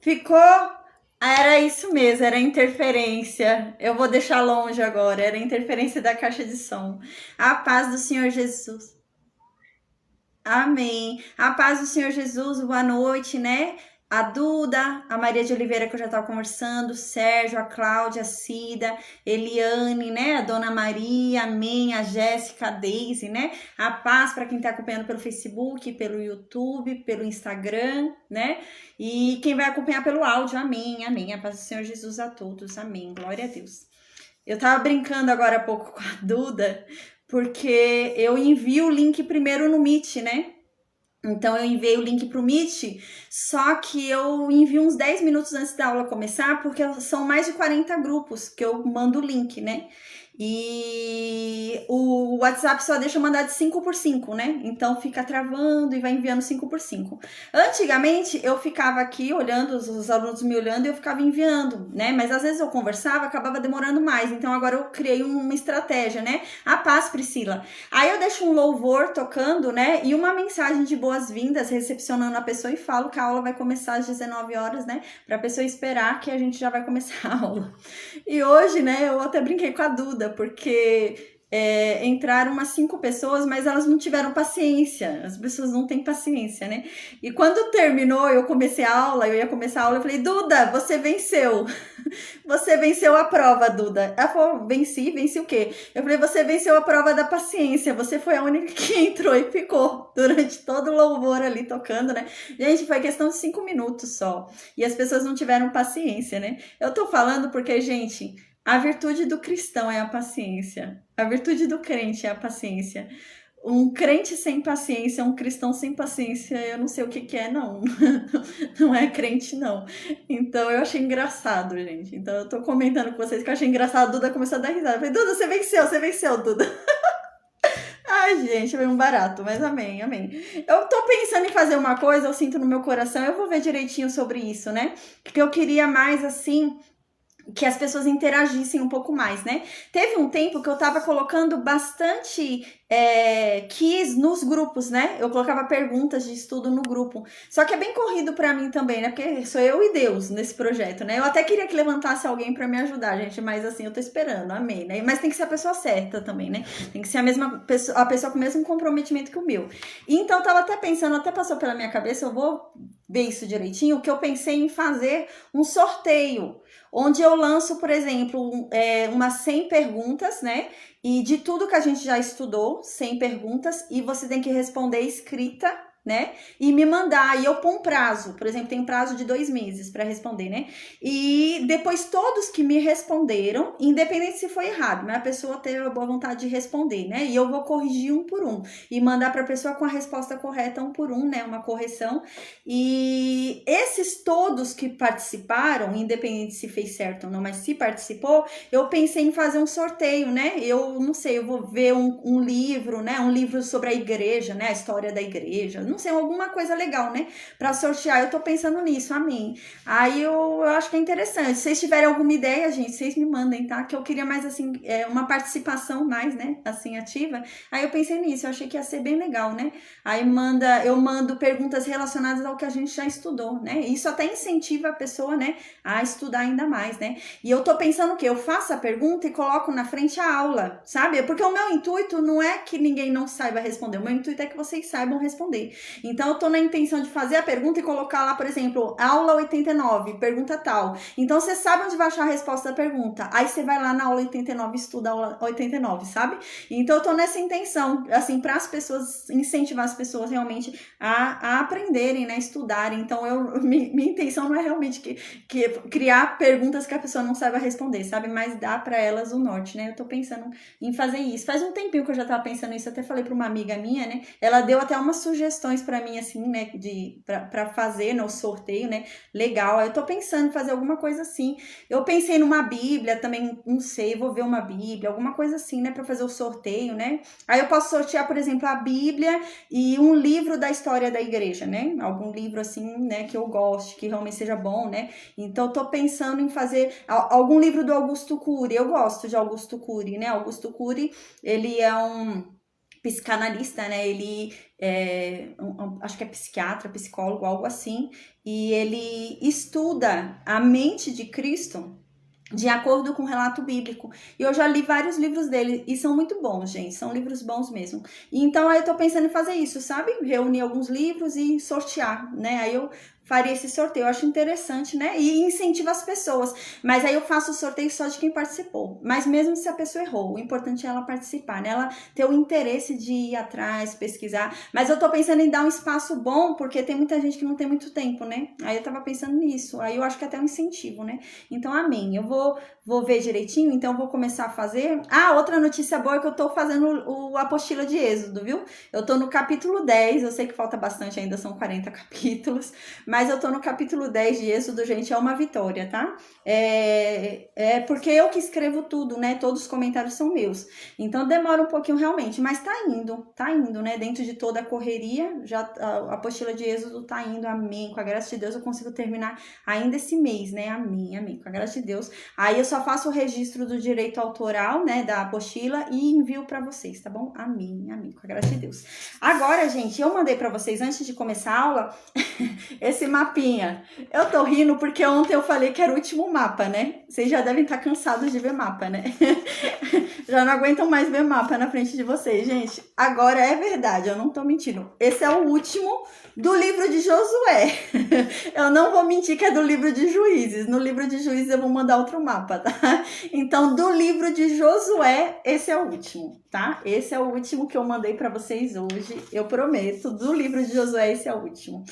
Ficou? Ah, era isso mesmo, era interferência. Eu vou deixar longe agora, era interferência da caixa de som. A paz do Senhor Jesus. Amém. A paz do Senhor Jesus, boa noite, né? A Duda, a Maria de Oliveira, que eu já estava conversando, o Sérgio, a Cláudia, a Cida, Eliane, né? A Dona Maria, amém. A Jéssica, a Deise, né? A paz para quem está acompanhando pelo Facebook, pelo YouTube, pelo Instagram, né? E quem vai acompanhar pelo áudio, amém, amém. A paz do Senhor Jesus a todos, amém. Glória a Deus. Eu tava brincando agora há pouco com a Duda, porque eu envio o link primeiro no Meet, né? Então eu enviei o link pro Meet, só que eu envio uns 10 minutos antes da aula começar, porque são mais de 40 grupos que eu mando o link, né? E o WhatsApp só deixa eu mandar de 5 por 5, né? Então fica travando e vai enviando 5 por 5. Antigamente eu ficava aqui olhando, os alunos me olhando e eu ficava enviando, né? Mas às vezes eu conversava, acabava demorando mais. Então agora eu criei uma estratégia, né? A paz, Priscila. Aí eu deixo um louvor tocando, né? E uma mensagem de boas-vindas, recepcionando a pessoa e falo que a aula vai começar às 19 horas, né? Pra pessoa esperar que a gente já vai começar a aula. E hoje, né, eu até brinquei com a Duda, porque entraram umas 5 pessoas, mas elas não tiveram paciência. As pessoas não têm paciência, né? E quando terminou, eu comecei a aula, eu ia começar a aula, eu falei, Duda, você venceu. Você venceu a prova, Duda. Ela falou, venci o quê? Eu falei, você venceu a prova da paciência. Você foi a única que entrou e ficou durante todo o louvor ali tocando, né? Gente, foi questão de 5 minutos só. E as pessoas não tiveram paciência, né? Eu tô falando porque, gente, a virtude do cristão é a paciência. A virtude do crente é a paciência. Um crente sem paciência, um cristão sem paciência, eu não sei o que é, não. Não é crente, não. Então eu achei engraçado, gente. Então eu tô comentando com vocês que eu achei engraçado. A Duda começou a dar risada. Eu falei, Duda, você venceu, Duda. Ai, gente, foi um barato, mas amém, amém. Eu tô pensando em fazer uma coisa, eu sinto no meu coração, eu vou ver direitinho sobre isso, né? Porque eu queria mais assim que as pessoas interagissem um pouco mais, né? Teve um tempo que eu tava colocando bastante quiz nos grupos, né? Eu colocava perguntas de estudo no grupo. Só que é bem corrido para mim também, né? Porque sou eu e Deus nesse projeto, né? Eu até queria que levantasse alguém para me ajudar, gente, mas assim, eu tô esperando, amém, né? Mas tem que ser a pessoa certa também, né? Tem que ser a mesma pessoa, a pessoa com o mesmo comprometimento que o meu. Então, eu tava até pensando, até passou pela minha cabeça, eu vou ver isso direitinho, que eu pensei em fazer um sorteio onde eu lanço, por exemplo, umas 100 perguntas, né? E de tudo que a gente já estudou, 100 perguntas, e você tem que responder escrita, né? E me mandar, e eu pôr um prazo, por exemplo, tem um prazo de 2 meses para responder, né? E depois todos que me responderam, independente se foi errado, mas a pessoa teve a boa vontade de responder, né? E eu vou corrigir um por um e mandar para a pessoa com a resposta correta um por um, né? Uma correção. E esses todos que participaram, independente se fez certo ou não, mas se participou, eu pensei em fazer um sorteio, né? Eu não sei, eu vou ver um livro, né? Um livro sobre a igreja, né? A história da igreja, não sei, alguma coisa legal, né? Para sortear, eu tô pensando nisso, amém. Aí eu acho que é interessante. Se vocês tiverem alguma ideia, gente, vocês me mandem, tá? Que eu queria mais, assim, uma participação mais, né? Assim, ativa. Aí eu pensei nisso, eu achei que ia ser bem legal, né? Aí eu mando perguntas relacionadas ao que a gente já estudou, né? Isso até incentiva a pessoa, né, a estudar ainda mais, né? E eu tô pensando que eu faço a pergunta e coloco na frente a aula, sabe? Porque o meu intuito não é que ninguém não saiba responder, o meu intuito é que vocês saibam responder. Então eu tô na intenção de fazer a pergunta e colocar lá, por exemplo, aula 89, pergunta tal. Então você sabe onde vai achar a resposta da pergunta. Aí você vai lá na aula 89 e estuda a aula 89, sabe? Então eu tô nessa intenção, assim, para as pessoas, incentivar as pessoas realmente a aprenderem, né, estudarem. Então minha intenção não é realmente que criar perguntas que a pessoa não saiba responder, sabe? Mas dar para elas o norte, né? Eu tô pensando em fazer isso. Faz um tempinho que eu já tava pensando nisso, até falei para uma amiga minha, né? Ela deu até umas sugestões para mim, assim, né, para fazer no sorteio, né? Legal. Eu tô pensando em fazer alguma coisa assim. Eu pensei numa Bíblia também, não sei, vou ver uma Bíblia, alguma coisa assim, né, para fazer o sorteio, né? Aí eu posso sortear, por exemplo, a Bíblia e um livro da história da igreja, né? Algum livro assim, né, que eu goste, que realmente seja bom, né? Então eu tô pensando em fazer algum livro do Augusto Cury. Eu gosto de Augusto Cury, né? Augusto Cury, ele é psicanalista, né? Ele acho que é psiquiatra, psicólogo, algo assim, e ele estuda a mente de Cristo de acordo com o relato bíblico. E eu já li vários livros dele e são muito bons, gente. São livros bons mesmo. E então aí eu tô pensando em fazer isso, sabe? Reunir alguns livros e sortear, né? Aí eu faria esse sorteio. Eu acho interessante, né? E incentiva as pessoas. Mas aí eu faço o sorteio só de quem participou. Mas mesmo se a pessoa errou, o importante é ela participar, né? Ela ter o interesse de ir atrás, pesquisar. Mas eu tô pensando em dar um espaço bom, porque tem muita gente que não tem muito tempo, né? Aí eu tava pensando nisso. Aí eu acho que até um incentivo, né? Então, amém. Eu vou ver direitinho, então eu vou começar a fazer. Ah, outra notícia boa é que eu tô fazendo o apostila de Êxodo, viu? Eu tô no capítulo 10, eu sei que falta bastante ainda, são 40 capítulos, mas eu tô no capítulo 10 de Êxodo, gente, é uma vitória, tá? Porque eu que escrevo tudo, né? Todos os comentários são meus. Então demora um pouquinho realmente, mas tá indo, né? Dentro de toda a correria, já a apostila de Êxodo tá indo, amém. Com a graça de Deus eu consigo terminar ainda esse mês, né? Amém, amém. Com a graça de Deus. Aí eu só faço o registro do direito autoral, né, da apostila e envio para vocês, tá bom? Amém, amém, com a graça de Deus. Agora, gente, eu mandei para vocês, antes de começar a aula, esse mapinha. Eu tô rindo porque ontem eu falei que era o último mapa, né? Vocês já devem estar cansados de ver mapa, né? Já não aguentam mais ver mapa na frente de vocês, gente. Agora é verdade, eu não tô mentindo. Esse é o último do livro de Josué. Eu não vou mentir que é do livro de Juízes. No livro de Juízes eu vou mandar outro mapa, tá? Então, do livro de Josué, esse é o último, tá? Esse é o último que eu mandei para vocês hoje. Eu prometo, do livro de Josué, esse é o último.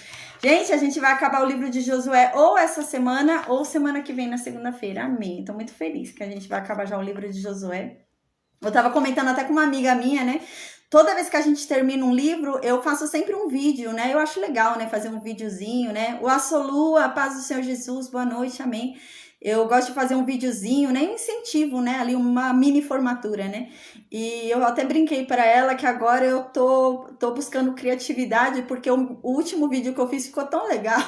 Gente, a gente vai acabar o livro de Josué ou essa semana ou semana que vem na segunda-feira. Amém. Tô muito feliz que a gente vai acabar já o livro de Josué. Eu tava comentando até com uma amiga minha, né? Toda vez que a gente termina um livro, eu faço sempre um vídeo, né? Eu acho legal, né? Fazer um videozinho, né? O Assolua, a paz do Senhor Jesus, boa noite, amém. Eu gosto de fazer um videozinho, né? Incentivo, né? Ali uma mini formatura, né? E eu até brinquei para ela que agora eu tô buscando criatividade, porque o último vídeo que eu fiz ficou tão legal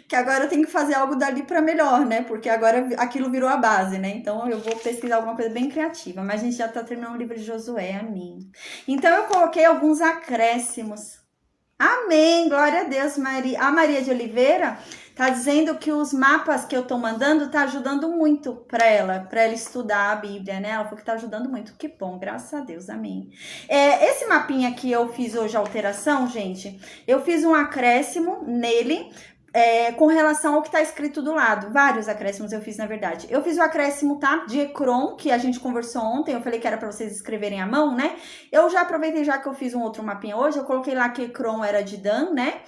que agora eu tenho que fazer algo dali para melhor, né? Porque agora aquilo virou a base, né? Então eu vou pesquisar alguma coisa bem criativa. Mas a gente já tá terminando o livro de Josué, amém. Então eu coloquei alguns acréscimos. Amém, glória a Deus, Maria. A Maria de Oliveira tá dizendo que os mapas que eu tô mandando tá ajudando muito para ela estudar a Bíblia, né? Ela falou que tá ajudando muito. Que bom, graças a Deus, amém. Esse mapinha que eu fiz hoje, a alteração, gente, eu fiz um acréscimo nele, com relação ao que está escrito do lado. Vários acréscimos eu fiz, na verdade. Eu fiz o acréscimo, tá? De Ecrom, que a gente conversou ontem. Eu falei que era para vocês escreverem à mão, né? Eu já aproveitei, já que eu fiz um outro mapinha hoje, eu coloquei lá que Ecrom era de Dan, né?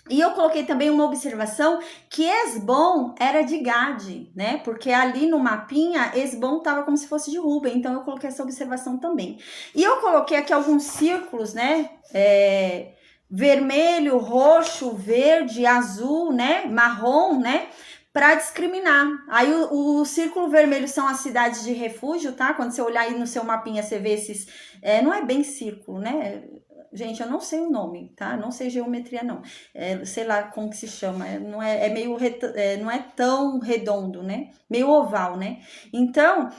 E eu coloquei também uma observação que Esbom era de Gade, né? Porque ali no mapinha, Esbom estava como se fosse de Ruben. Então eu coloquei essa observação também. E eu coloquei aqui alguns círculos, né? Vermelho, roxo, verde, azul, né? Marrom, né? Para discriminar. Aí o círculo vermelho são as cidades de refúgio, tá? Quando você olhar aí no seu mapinha, você vê esses... não é bem círculo, né? Gente, eu não sei o nome, tá? Não sei geometria, não. Sei lá como que se chama. Não é meio... não é tão redondo, né? Meio oval, né? Então,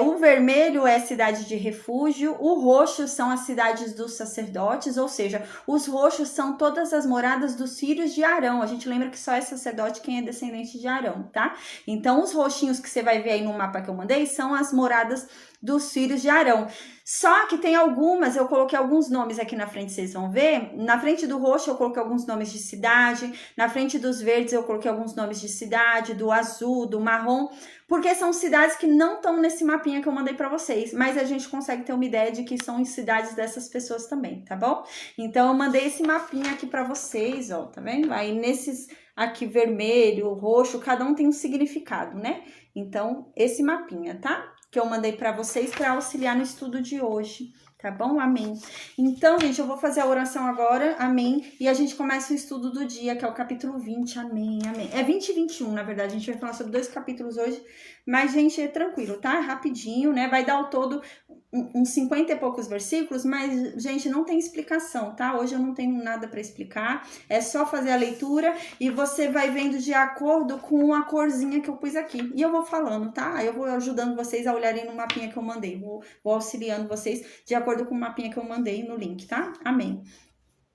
o vermelho é cidade de refúgio. O roxo são as cidades dos sacerdotes. Ou seja, os roxos são todas as moradas dos filhos de Arão. A gente lembra que só é sacerdote quem é descendente de Arão, tá? Então, os roxinhos que você vai ver aí no mapa que eu mandei são as moradas dos filhos de Arão. Só que tem algumas, eu coloquei alguns nomes aqui na frente, vocês vão ver. Na frente do roxo eu coloquei alguns nomes de cidade, na frente dos verdes eu coloquei alguns nomes de cidade, do azul, do marrom, porque são cidades que não estão nesse mapinha que eu mandei para vocês, mas a gente consegue ter uma ideia de que são cidades dessas pessoas também, tá bom? Então eu mandei esse mapinha aqui para vocês, ó, tá vendo? Aí nesses aqui vermelho, roxo, cada um tem um significado, né? Então esse mapinha, tá? Que eu mandei para vocês para auxiliar no estudo de hoje, tá bom? Amém. Então, gente, eu vou fazer a oração agora, amém, e a gente começa o estudo do dia, que é o capítulo 20, amém, amém. 20 e 21, na verdade, a gente vai falar sobre 2 capítulos hoje, mas, gente, é tranquilo, tá? Rapidinho, né? Vai dar ao todo uns 50 e poucos versículos, mas, gente, não tem explicação, tá? Hoje eu não tenho nada para explicar, é só fazer a leitura e você vai vendo de acordo com a corzinha que eu pus aqui. E eu vou falando, tá? Eu vou ajudando vocês a olharem no mapinha que eu mandei, vou auxiliando vocês de acordo acordo com o mapinha que eu mandei no link, tá? Amém.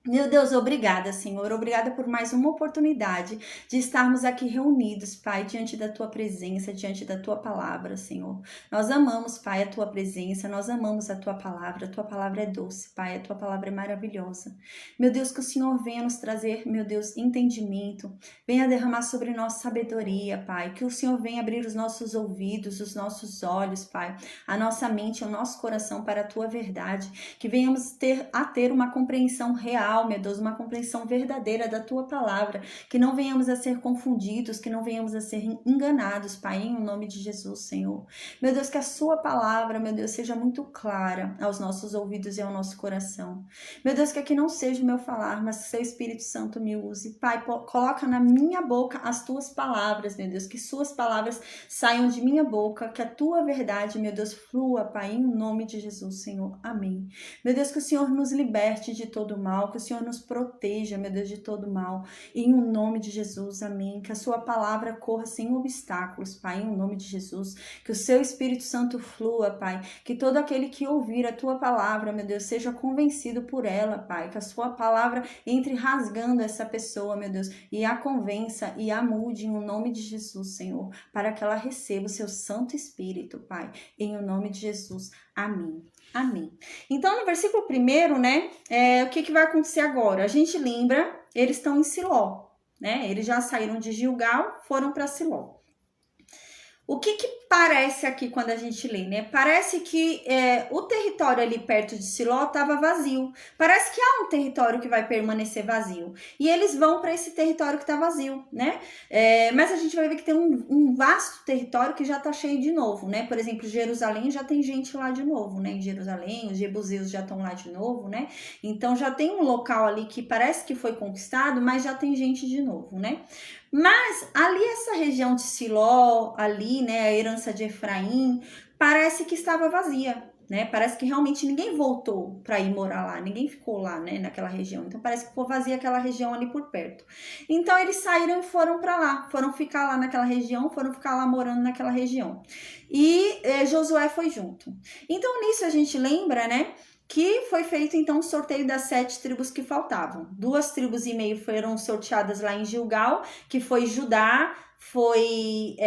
Meu Deus, obrigada, Senhor. Obrigada por mais uma oportunidade de estarmos aqui reunidos, Pai, diante da Tua presença, diante da Tua palavra, Senhor. Nós amamos, Pai, a Tua presença, nós amamos a Tua palavra. A Tua palavra é doce, Pai, a Tua palavra é maravilhosa. Meu Deus, que o Senhor venha nos trazer, meu Deus, entendimento, venha derramar sobre nós sabedoria, Pai. Que o Senhor venha abrir os nossos ouvidos, os nossos olhos, Pai, a nossa mente, o nosso coração para a Tua verdade. Que venhamos ter uma compreensão real, meu Deus, uma compreensão verdadeira da Tua palavra, que não venhamos a ser confundidos, que não venhamos a ser enganados, Pai, em nome de Jesus, Senhor. Meu Deus, que a Sua palavra, meu Deus, seja muito clara aos nossos ouvidos e ao nosso coração. Meu Deus, que aqui não seja o meu falar, mas que Seu Espírito Santo me use. Pai, coloca na minha boca as Tuas palavras, meu Deus, que Suas palavras saiam de minha boca, que a Tua verdade, meu Deus, flua, Pai, em nome de Jesus, Senhor. Amém. Meu Deus, que o Senhor nos liberte de todo mal, que o Senhor nos proteja, meu Deus, de todo mal. Em o nome de Jesus, amém. Que a Sua palavra corra sem obstáculos, Pai, em nome de Jesus. Que o Seu Espírito Santo flua, Pai. Que todo aquele que ouvir a Tua palavra, meu Deus, seja convencido por ela, Pai. Que a Sua palavra entre rasgando essa pessoa, meu Deus, e a convença e a mude em o nome de Jesus, Senhor. Para que ela receba o Seu Santo Espírito, Pai. Em o nome de Jesus, amém. Amém. Então, no versículo 1, né, o que vai acontecer agora? A gente lembra, eles estão em Siló, né? Eles já saíram de Gilgal, foram para Siló. O que parece aqui quando a gente lê, né? Parece que o território ali perto de Siló estava vazio. Parece que há um território que vai permanecer vazio. E eles vão para esse território que está vazio, né? Mas a gente vai ver que tem um vasto território que já está cheio de novo, né? Por exemplo, Jerusalém já tem gente lá de novo, né? Em Jerusalém, os jebuseus já estão lá de novo, né? Então já tem um local ali que parece que foi conquistado, mas já tem gente de novo, né? Mas ali essa região de Siló, ali, né, a herança de Efraim, parece que estava vazia, né? Parece que realmente ninguém voltou para ir morar lá, ninguém ficou lá, né, naquela região. Então parece que ficou vazia aquela região ali por perto. Então eles saíram e foram para lá, foram ficar lá naquela região, foram ficar lá morando naquela região. E Josué foi junto. Então nisso a gente lembra, né, que foi feito então o sorteio das 7 tribos que faltavam. 2,5 tribos foram sorteadas lá em Gilgal, que foi Judá, foi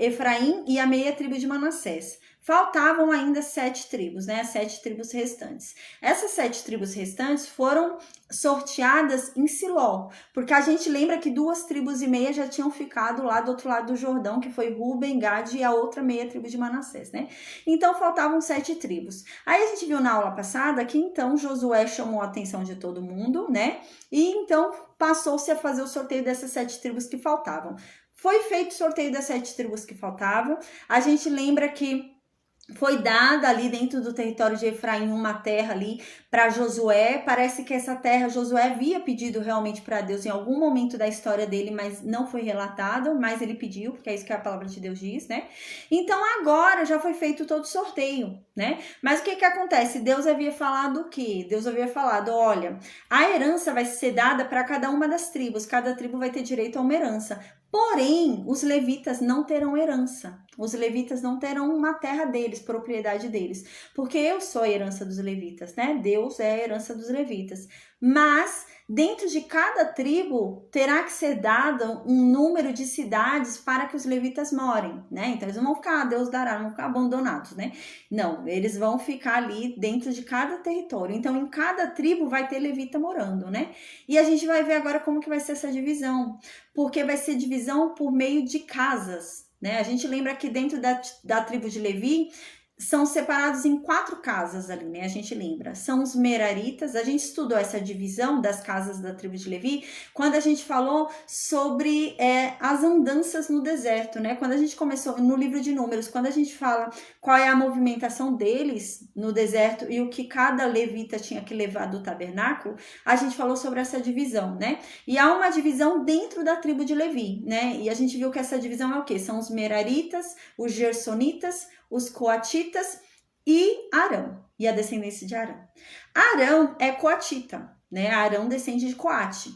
Efraim e a meia tribo de Manassés. Faltavam ainda 7 tribos, né? As 7 tribos restantes. Essas 7 tribos restantes foram sorteadas em Siló, porque a gente lembra que 2,5 tribos já tinham ficado lá do outro lado do Jordão, que foi Ruben, Gad e a outra meia tribo de Manassés, né? Então faltavam 7 tribos. Aí a gente viu na aula passada que então Josué chamou a atenção de todo mundo, né? E então passou-se a fazer o sorteio dessas 7 tribos que faltavam. Foi feito o sorteio das 7 tribos que faltavam. A gente lembra que foi dada ali dentro do território de Efraim uma terra ali para Josué. Parece que essa terra Josué havia pedido realmente para Deus em algum momento da história dele, mas não foi relatado, mas ele pediu, porque é isso que a palavra de Deus diz, né? Então agora já foi feito todo o sorteio, né? Mas o que acontece? Deus havia falado o quê? Deus havia falado, olha, a herança vai ser dada para cada uma das tribos, cada tribo vai ter direito a uma herança. Porém, os levitas não terão herança. Os levitas não terão uma terra deles, propriedade deles. Porque eu sou a herança dos levitas, né? Deus é a herança dos levitas. Mas, dentro de cada tribo, terá que ser dado um número de cidades para que os levitas morem, né? Então, eles não vão ficar, Deus dará, não vão ficar abandonados, né? Não, eles vão ficar ali dentro de cada território. Então, em cada tribo vai ter levita morando, né? E a gente vai ver agora como que vai ser essa divisão. Porque vai ser divisão por meio de casas, né? A gente lembra que dentro da tribo de Levi são separados em 4 casas ali, né? A gente lembra. São os meraritas. A gente estudou essa divisão das casas da tribo de Levi quando a gente falou sobre as andanças no deserto, né? Quando a gente começou no livro de Números, quando a gente fala qual é a movimentação deles no deserto e o que cada levita tinha que levar do tabernáculo, a gente falou sobre essa divisão, né? E há uma divisão dentro da tribo de Levi, né? E a gente viu que essa divisão é o quê? São os meraritas, os gersonitas, os coatitas e Arão, e a descendência de Arão. Arão é coatita, né? Arão descende de Coate.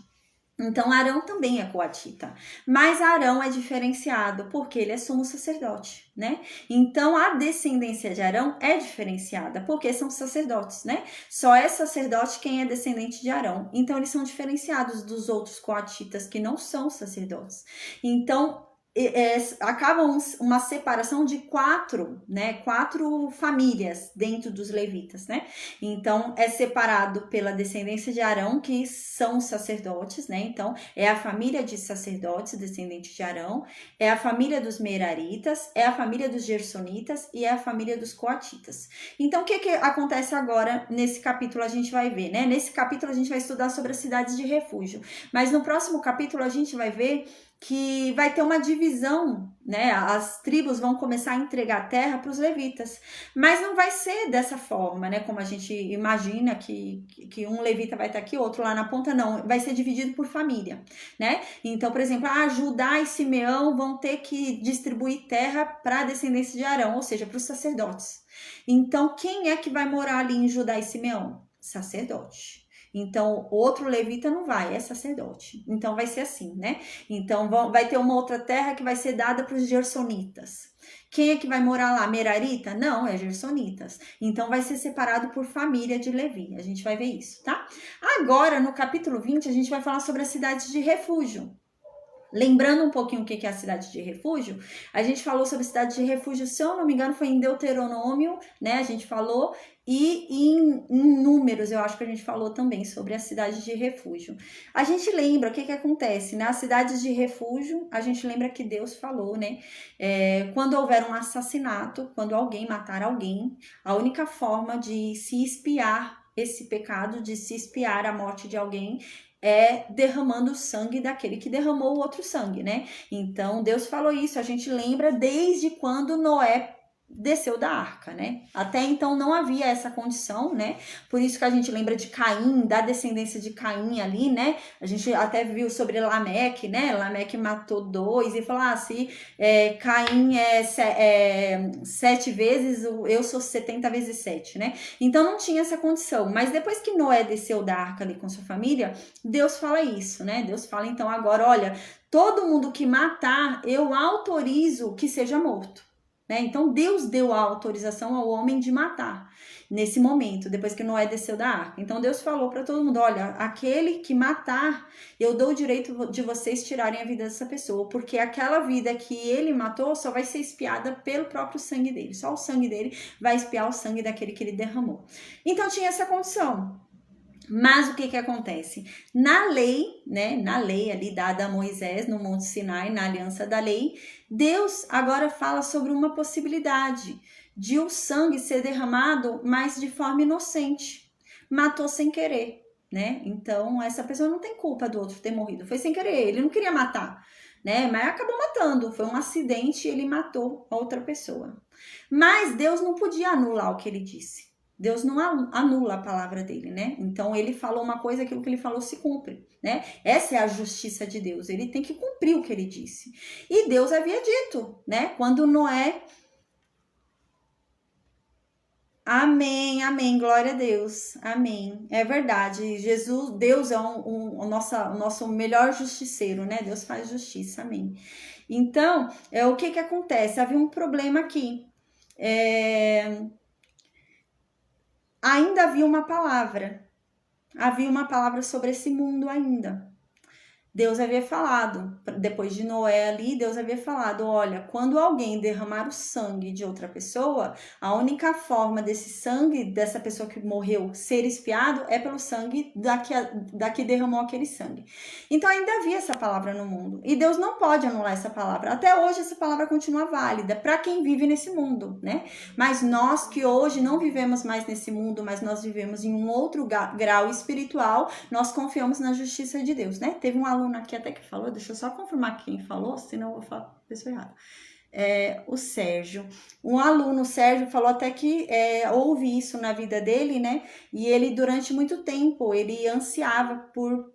Então, Arão também é coatita, mas Arão é diferenciado porque ele é sumo sacerdote, né? Então, a descendência de Arão é diferenciada porque são sacerdotes, né? Só é sacerdote quem é descendente de Arão. Então, eles são diferenciados dos outros coatitas que não são sacerdotes. Então, acaba uma separação de quatro famílias dentro dos levitas, né? Então, é separado pela descendência de Arão, que são sacerdotes, né? Então, é a família de sacerdotes, descendente de Arão, é a família dos Meraritas, é a família dos Gersonitas e é a família dos Coatitas. Então, o que acontece agora nesse capítulo? A gente vai ver, né? Nesse capítulo a gente vai estudar sobre as cidades de refúgio, mas no próximo capítulo a gente vai ver que vai ter uma divisão, né? As tribos vão começar a entregar terra para os levitas, mas não vai ser dessa forma, né? Como a gente imagina que um levita vai estar aqui, outro lá na ponta, não. Vai ser dividido por família, né? Então, por exemplo, Judá e Simeão vão ter que distribuir terra para a descendência de Arão, ou seja, para os sacerdotes. Então, quem é que vai morar ali em Judá e Simeão? Sacerdote. Então, outro levita não vai, é sacerdote. Então, vai ser assim, né? Então, vai ter uma outra terra que vai ser dada para os gersonitas. Quem é que vai morar lá? Merarita? Não, é gersonitas. Então, vai ser separado por família de Levi. A gente vai ver isso, tá? Agora, no capítulo 20, a gente vai falar sobre as cidades de refúgio. Lembrando um pouquinho o que é a cidade de refúgio, a gente falou sobre cidade de refúgio, se eu não me engano, foi em Deuteronômio, né? A gente falou, e em Números, eu acho que a gente falou também sobre a cidade de refúgio. A gente lembra o que acontece, né? As cidades de refúgio, a gente lembra que Deus falou, né? Quando houver um assassinato, quando alguém matar alguém, a única forma de se expiar esse pecado, de se expiar a morte de alguém, é derramando o sangue daquele que derramou o outro sangue, né? Então, Deus falou isso, a gente lembra desde quando Noé desceu da arca, né? Até então não havia essa condição, né? Por isso que a gente lembra de Caim, da descendência de Caim ali, né? A gente até viu sobre Lameque, né? Lameque matou 2 e falou, se Caim é 7 vezes, eu sou 70 vezes 7, né? Então não tinha essa condição, mas depois que Noé desceu da arca ali com sua família, Deus fala isso, né? Deus fala então agora, olha, todo mundo que matar, eu autorizo que seja morto. Então, Deus deu a autorização ao homem de matar nesse momento, depois que Noé desceu da arca. Então, Deus falou para todo mundo, olha, aquele que matar, eu dou o direito de vocês tirarem a vida dessa pessoa, porque aquela vida que ele matou só vai ser expiada pelo próprio sangue dele. Só o sangue dele vai expiar o sangue daquele que ele derramou. Então, tinha essa condição. Mas o que acontece? Na lei, né? Na lei ali dada a Moisés no Monte Sinai, na aliança da lei, Deus agora fala sobre uma possibilidade de o sangue ser derramado, mas de forma inocente. Matou sem querer, né? Então, essa pessoa não tem culpa do outro ter morrido. Foi sem querer, ele não queria matar, né? Mas acabou matando. Foi um acidente e ele matou a outra pessoa. Mas Deus não podia anular o que ele disse. Deus não anula a palavra dele, né? Então, ele falou uma coisa, aquilo que ele falou se cumpre, né? Essa é a justiça de Deus. Ele tem que cumprir o que ele disse. E Deus havia dito, né? Quando Noé... Amém, amém, glória a Deus, amém. É verdade, Jesus, Deus é o nosso melhor justiceiro, né? Deus faz justiça, amém. Então, o que acontece? Havia um problema aqui. Ainda havia uma palavra sobre esse mundo ainda. Deus havia falado, depois de Noé ali, Deus havia falado, olha, quando alguém derramar o sangue de outra pessoa, a única forma desse sangue, dessa pessoa que morreu, ser expiado é pelo sangue da que derramou aquele sangue. Então ainda havia essa palavra no mundo, e Deus não pode anular essa palavra. Até hoje essa palavra continua válida para quem vive nesse mundo, né? Mas nós que hoje não vivemos mais nesse mundo, mas nós vivemos em um outro grau espiritual, nós confiamos na justiça de Deus, né? Teve um aluno aqui até que falou, deixa eu só confirmar quem falou, senão eu vou falar a pessoa errada. O Sérgio. Um aluno, o Sérgio, falou até que houve isso na vida dele, né? E ele, durante muito tempo, ele ansiava por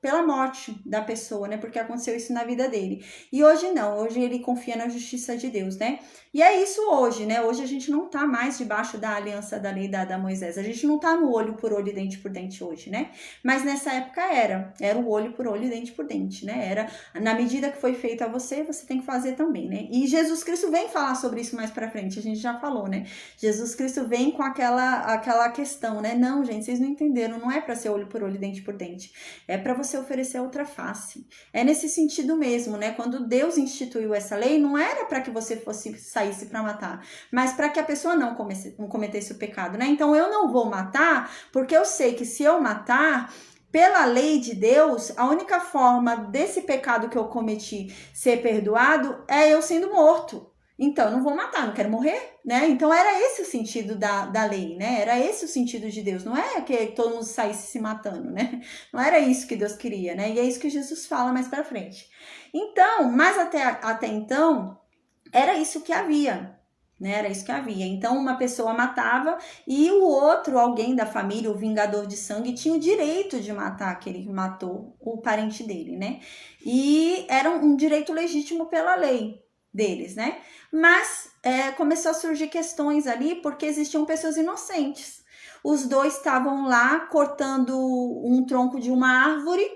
pela morte da pessoa, né? Porque aconteceu isso na vida dele. E hoje não, hoje ele confia na justiça de Deus, né? E é isso hoje, né? Hoje a gente não tá mais debaixo da aliança da lei da Moisés. A gente não tá no olho por olho, dente por dente hoje, né? Mas nessa época era o olho por olho, dente por dente, né? Era na medida que foi feito a você, você tem que fazer também, né? E Jesus Cristo vem falar sobre isso mais pra frente, a gente já falou, né? Jesus Cristo vem com aquela questão, né? Não, gente, vocês não entenderam, não é pra ser olho por olho, dente por dente. É pra você oferecer outra face. É nesse sentido mesmo, né? Quando Deus instituiu essa lei, não era para que você saísse para matar, mas para que a pessoa não cometesse o pecado, né? Então eu não vou matar, porque eu sei que se eu matar, pela lei de Deus, a única forma desse pecado que eu cometi ser perdoado é eu sendo morto. Então, eu não vou matar, não quero morrer, né? Então, era esse o sentido da lei, né? Era esse o sentido de Deus. Não é que todo mundo saísse se matando, né? Não era isso que Deus queria, né? E é isso que Jesus fala mais pra frente. Então, mas até então, era isso que havia, né? Era isso que havia. Então, uma pessoa matava e o outro, alguém da família, o vingador de sangue, tinha o direito de matar aquele que matou o parente dele, né? E era um direito legítimo pela lei deles, né? Mas começou a surgir questões ali porque existiam pessoas inocentes. Os dois estavam lá cortando um tronco de uma árvore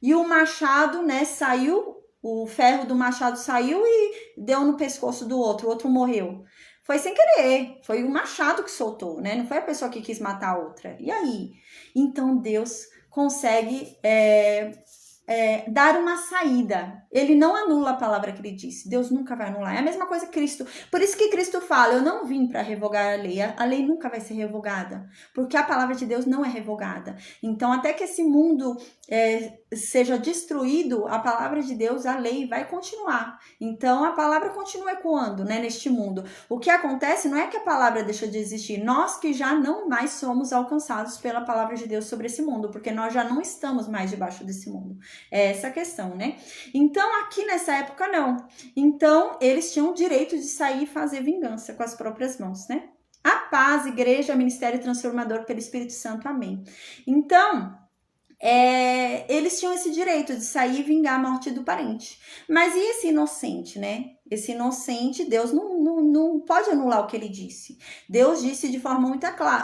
e o machado, né, saiu, o ferro do machado saiu e deu no pescoço do outro, o outro morreu. Foi sem querer, foi o machado que soltou, né? Não foi a pessoa que quis matar a outra. E aí? Então Deus consegue dar uma saída. Ele não anula a palavra que ele disse. Deus nunca vai anular. É a mesma coisa que Cristo. Por isso que Cristo fala, eu não vim para revogar a lei. A lei nunca vai ser revogada. Porque a palavra de Deus não é revogada. Então, até que esse mundo seja destruído, a palavra de Deus, a lei vai continuar. Então, a palavra continua ecoando, né, neste mundo. O que acontece não é que a palavra deixa de existir. Nós que já não mais somos alcançados pela palavra de Deus sobre esse mundo. Porque nós já não estamos mais debaixo desse mundo. É essa a questão, né? Então, aqui nessa época, não. Então, eles tinham o direito de sair e fazer vingança com as próprias mãos, né? A paz, igreja, ministério transformador pelo Espírito Santo, amém. Então, eles tinham esse direito de sair e vingar a morte do parente. Mas e esse inocente, né? Esse inocente, Deus não pode anular o que ele disse. Deus disse de forma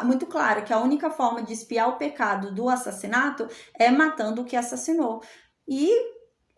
muito clara que a única forma de expiar o pecado do assassinato é matando o que assassinou. E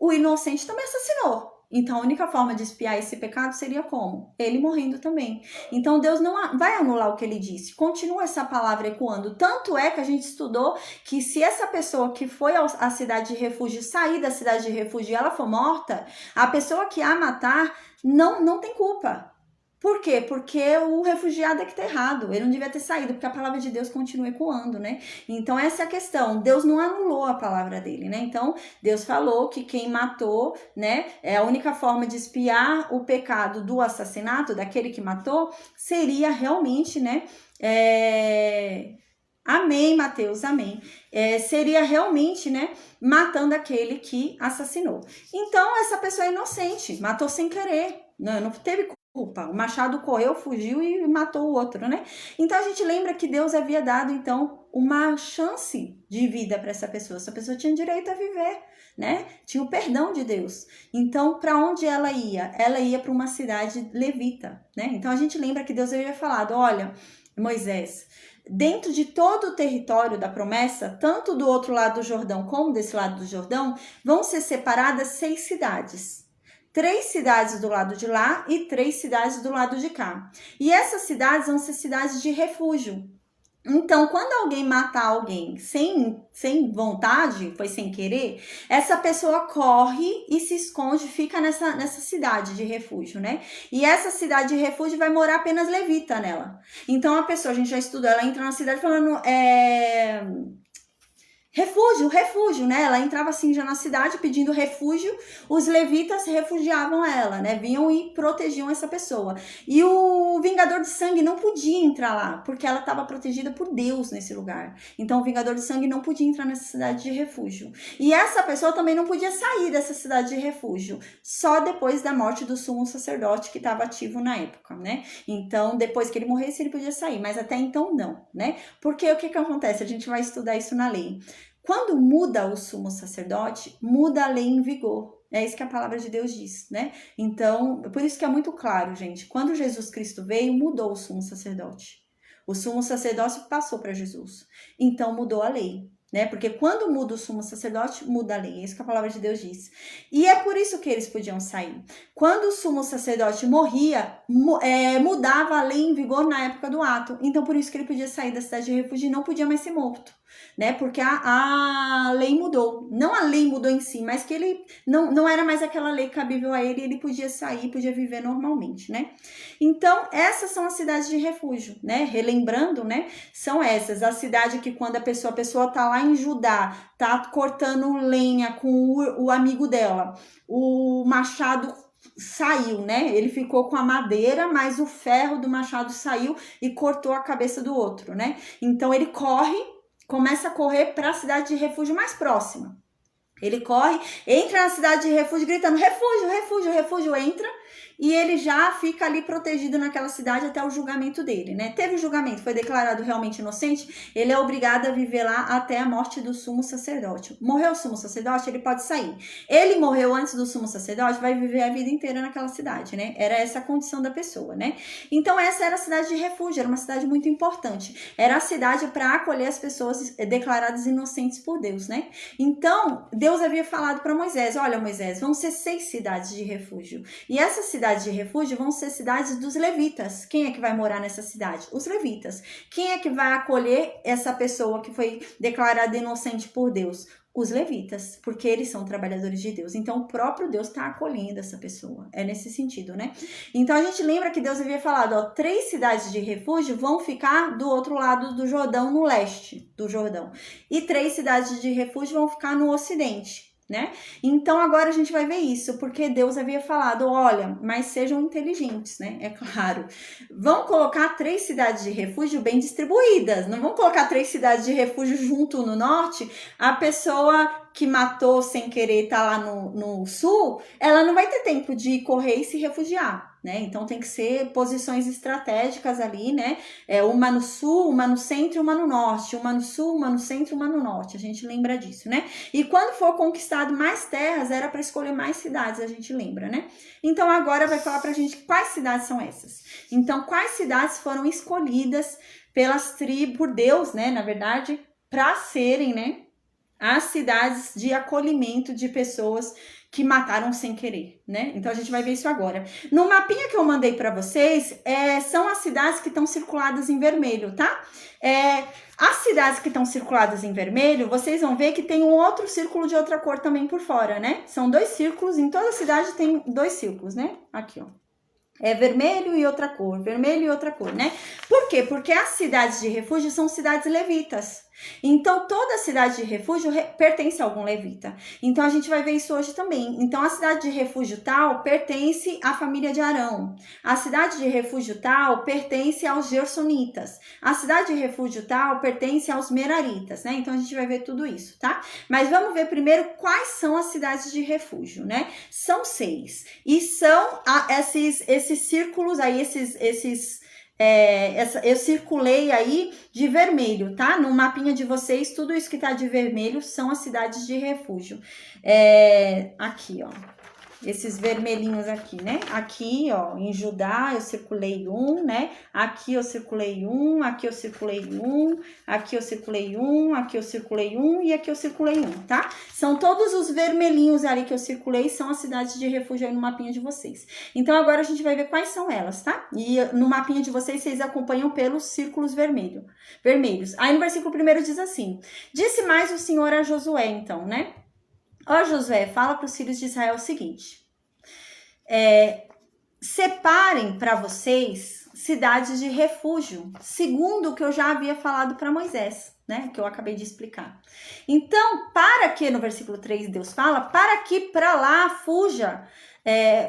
o inocente também assassinou. Então, a única forma de expiar esse pecado seria como? Ele morrendo também. Então, Deus não vai anular o que ele disse. Continua essa palavra ecoando. Tanto é que a gente estudou que se essa pessoa que foi à cidade de refúgio sair da cidade de refúgio e ela for morta, a pessoa que a matar não tem culpa. Por quê? Porque o refugiado é que tá errado. Ele não devia ter saído, porque a palavra de Deus continua ecoando, né? Então, essa é a questão. Deus não anulou a palavra dele, né? Então, Deus falou que quem matou, né? A única forma de expiar o pecado do assassinato, daquele que matou, seria realmente, né? Amém, Mateus, amém. Seria realmente, né? Matando aquele que assassinou. Então, essa pessoa é inocente, matou sem querer, não teve culpa. O machado correu, fugiu e matou o outro, né? Então a gente lembra que Deus havia dado, então, uma chance de vida para essa pessoa. Essa pessoa tinha direito a viver, né? Tinha o perdão de Deus. Então, para onde ela ia? Ela ia para uma cidade levita, né? Então a gente lembra que Deus havia falado, olha, Moisés, dentro de todo o território da promessa, tanto do outro lado do Jordão como desse lado do Jordão, vão ser separadas 6 cidades. 3 cidades do lado de lá e 3 cidades do lado de cá. E essas cidades vão ser cidades de refúgio. Então, quando alguém matar alguém sem vontade, foi sem querer, essa pessoa corre e se esconde, fica nessa cidade de refúgio, né? E essa cidade de refúgio vai morar apenas levita nela. Então, a pessoa, a gente já estudou, ela entra na cidade falando... Refúgio, né? Ela entrava assim já na cidade pedindo refúgio, os levitas refugiavam ela, né? Vinham e protegiam essa pessoa. E o vingador de sangue não podia entrar lá, porque ela estava protegida por Deus nesse lugar. Então o vingador de sangue não podia entrar nessa cidade de refúgio. E essa pessoa também não podia sair dessa cidade de refúgio, só depois da morte do sumo sacerdote que estava ativo na época, né? Então, depois que ele morresse, ele podia sair, mas até então não, né? Porque o que acontece? A gente vai estudar isso na lei. Quando muda o sumo sacerdote, muda a lei em vigor. É isso que a palavra de Deus diz, né? Então, por isso que é muito claro, gente. Quando Jesus Cristo veio, mudou o sumo sacerdote. O sumo sacerdócio passou para Jesus. Então, mudou a lei, né? Porque quando muda o sumo sacerdote, muda a lei. É isso que a palavra de Deus diz. E é por isso que eles podiam sair. Quando o sumo sacerdote morria, mudava a lei em vigor na época do ato. Então, por isso que ele podia sair da cidade de refúgio e não podia mais ser morto, né? Porque a lei mudou. Não a lei mudou em si, mas que ele não era mais aquela lei cabível a ele, ele podia sair, podia viver normalmente, né? Então, essas são as cidades de refúgio, né? Relembrando, né? São essas. A cidade que quando a pessoa tá lá em Judá, tá cortando lenha com o amigo dela, o machado saiu, né? Ele ficou com a madeira, mas o ferro do machado saiu e cortou a cabeça do outro, né? Então, ele começa a correr para a cidade de refúgio mais próxima. Ele corre, entra na cidade de refúgio gritando, refúgio, refúgio, refúgio, entra. E ele já fica ali protegido naquela cidade até o julgamento dele, né? Teve o julgamento, foi declarado realmente inocente, ele é obrigado a viver lá até a morte do sumo sacerdote. Morreu o sumo sacerdote, ele pode sair. Ele morreu antes do sumo sacerdote, vai viver a vida inteira naquela cidade, né? Era essa a condição da pessoa, né? Então essa era a cidade de refúgio, era uma cidade muito importante. Era a cidade para acolher as pessoas declaradas inocentes por Deus, né? Então, Deus havia falado para Moisés, olha Moisés, vão ser 6 cidades de refúgio. E essas cidades de refúgio vão ser cidades dos levitas. Quem é que vai morar nessa cidade? Os levitas. Quem é que vai acolher essa pessoa que foi declarada inocente por Deus? Os levitas, porque eles são trabalhadores de Deus. Então, o próprio Deus está acolhendo essa pessoa. É nesse sentido, né? Então, a gente lembra que Deus havia falado, ó, 3 cidades de refúgio vão ficar do outro lado do Jordão, no leste do Jordão. E 3 cidades de refúgio vão ficar no ocidente, né? Então agora a gente vai ver isso, porque Deus havia falado, olha, mas sejam inteligentes, né? É claro. Vão colocar 3 cidades de refúgio bem distribuídas, não vão colocar 3 cidades de refúgio junto no norte, a pessoa que matou sem querer tá lá no sul, ela não vai ter tempo de correr e se refugiar, né? Então tem que ser posições estratégicas ali, né? Uma no sul, uma no centro e uma no norte, uma no sul, uma no centro e uma no norte, a gente lembra disso, né? E quando for conquistado mais terras, era para escolher mais cidades, a gente lembra, né? Então agora vai falar pra gente quais cidades são essas. Então, quais cidades foram escolhidas pelas tribos, por Deus, né, na verdade, para serem, né, as cidades de acolhimento de pessoas que mataram sem querer, né? Então a gente vai ver isso agora. No mapinha que eu mandei para vocês, são as cidades que estão circuladas em vermelho, tá? As cidades que estão circuladas em vermelho, vocês vão ver que tem um outro círculo de outra cor também por fora, né? São 2 círculos, em toda cidade tem 2 círculos, né? Aqui, ó. Vermelho e outra cor, né? Por quê? Porque as cidades de refúgio são cidades levitas. Então, toda cidade de refúgio pertence a algum levita. Então, a gente vai ver isso hoje também. Então, a cidade de refúgio tal pertence à família de Arão. A cidade de refúgio tal pertence aos gersonitas. A cidade de refúgio tal pertence aos meraritas, né? Então, a gente vai ver tudo isso, tá? Mas vamos ver primeiro quais são as cidades de refúgio, né? São 6. E são esses círculos aí, eu circulei aí de vermelho, tá? No mapinha de vocês, tudo isso que tá de vermelho são as cidades de refúgio. Aqui, ó. Esses vermelhinhos aqui, né? Aqui, ó, em Judá eu circulei 1, né? Aqui eu circulei 1, aqui eu circulei 1, aqui eu circulei 1, aqui eu circulei 1 e aqui eu circulei 1, tá? São todos os vermelhinhos ali que eu circulei, são as cidades de refúgio aí no mapinha de vocês. Então agora a gente vai ver quais são elas, tá? E no mapinha de vocês acompanham pelos círculos vermelhos. Aí no versículo 1 diz assim: disse mais o Senhor a Josué, então, né? Ó Josué, fala para os filhos de Israel o seguinte: separem para vocês cidades de refúgio, segundo o que eu já havia falado para Moisés, né? Que eu acabei de explicar. Então, para que, no versículo 3 Deus fala, para que para lá fuja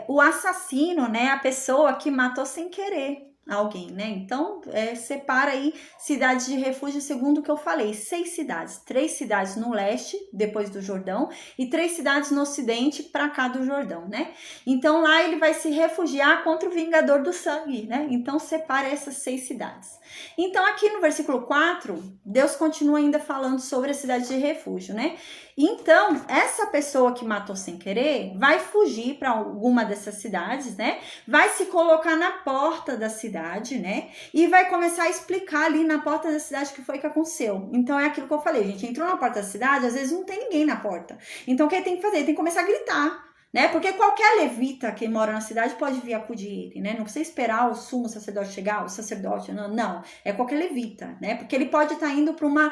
o assassino, né? A pessoa que matou sem querer. alguém, né? Então, separa aí cidades de refúgio segundo o que eu falei, 6 cidades, 3 cidades no leste, depois do Jordão, e 3 cidades no ocidente, para cá do Jordão, né? Então, lá ele vai se refugiar contra o vingador do sangue, né? Então, separa essas 6 cidades. Então, aqui no versículo 4, Deus continua ainda falando sobre a cidade de refúgio, né? Então, essa pessoa que matou sem querer vai fugir para alguma dessas cidades, né? Vai se colocar na porta da cidade, né? E vai começar a explicar ali na porta da cidade o que foi que aconteceu. Então, é aquilo que eu falei, gente. Entrou na porta da cidade, às vezes não tem ninguém na porta. Então, o que ele tem que fazer? Ele tem que começar a gritar, né? Porque qualquer levita que mora na cidade pode vir acudir ele, né? Não precisa esperar o sumo sacerdote chegar, o sacerdote, não. É qualquer levita, né? Porque ele pode estar indo para uma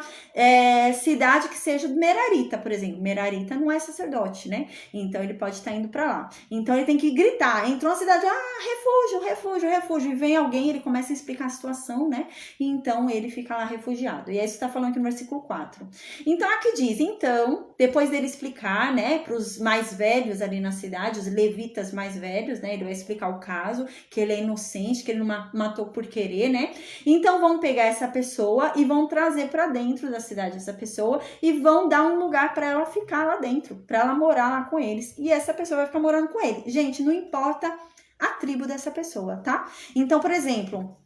cidade que seja merarita, por exemplo. Merarita não é sacerdote, né? Então, ele pode estar indo para lá. Então, ele tem que gritar. Entrou na cidade, refúgio, refúgio, refúgio. E vem alguém, ele começa a explicar a situação, né? E então, ele fica lá refugiado. E é isso que está falando aqui no versículo 4. Então, aqui diz, então, depois dele explicar, né, para os mais velhos ali na cidade, os levitas mais velhos, né, ele vai explicar o caso, que ele é inocente, que ele não matou por querer, né, então vão pegar essa pessoa e vão trazer para dentro da cidade essa pessoa e vão dar um lugar para ela ficar lá dentro, para ela morar lá com eles, e essa pessoa vai ficar morando com ele. Gente, não importa a tribo dessa pessoa, tá? Então, por exemplo,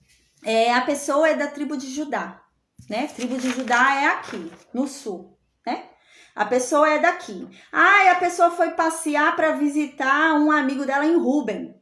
a pessoa é da tribo de Judá, né, tribo de Judá é aqui, no sul, né? A pessoa é daqui. A pessoa foi passear para visitar um amigo dela em Ruben.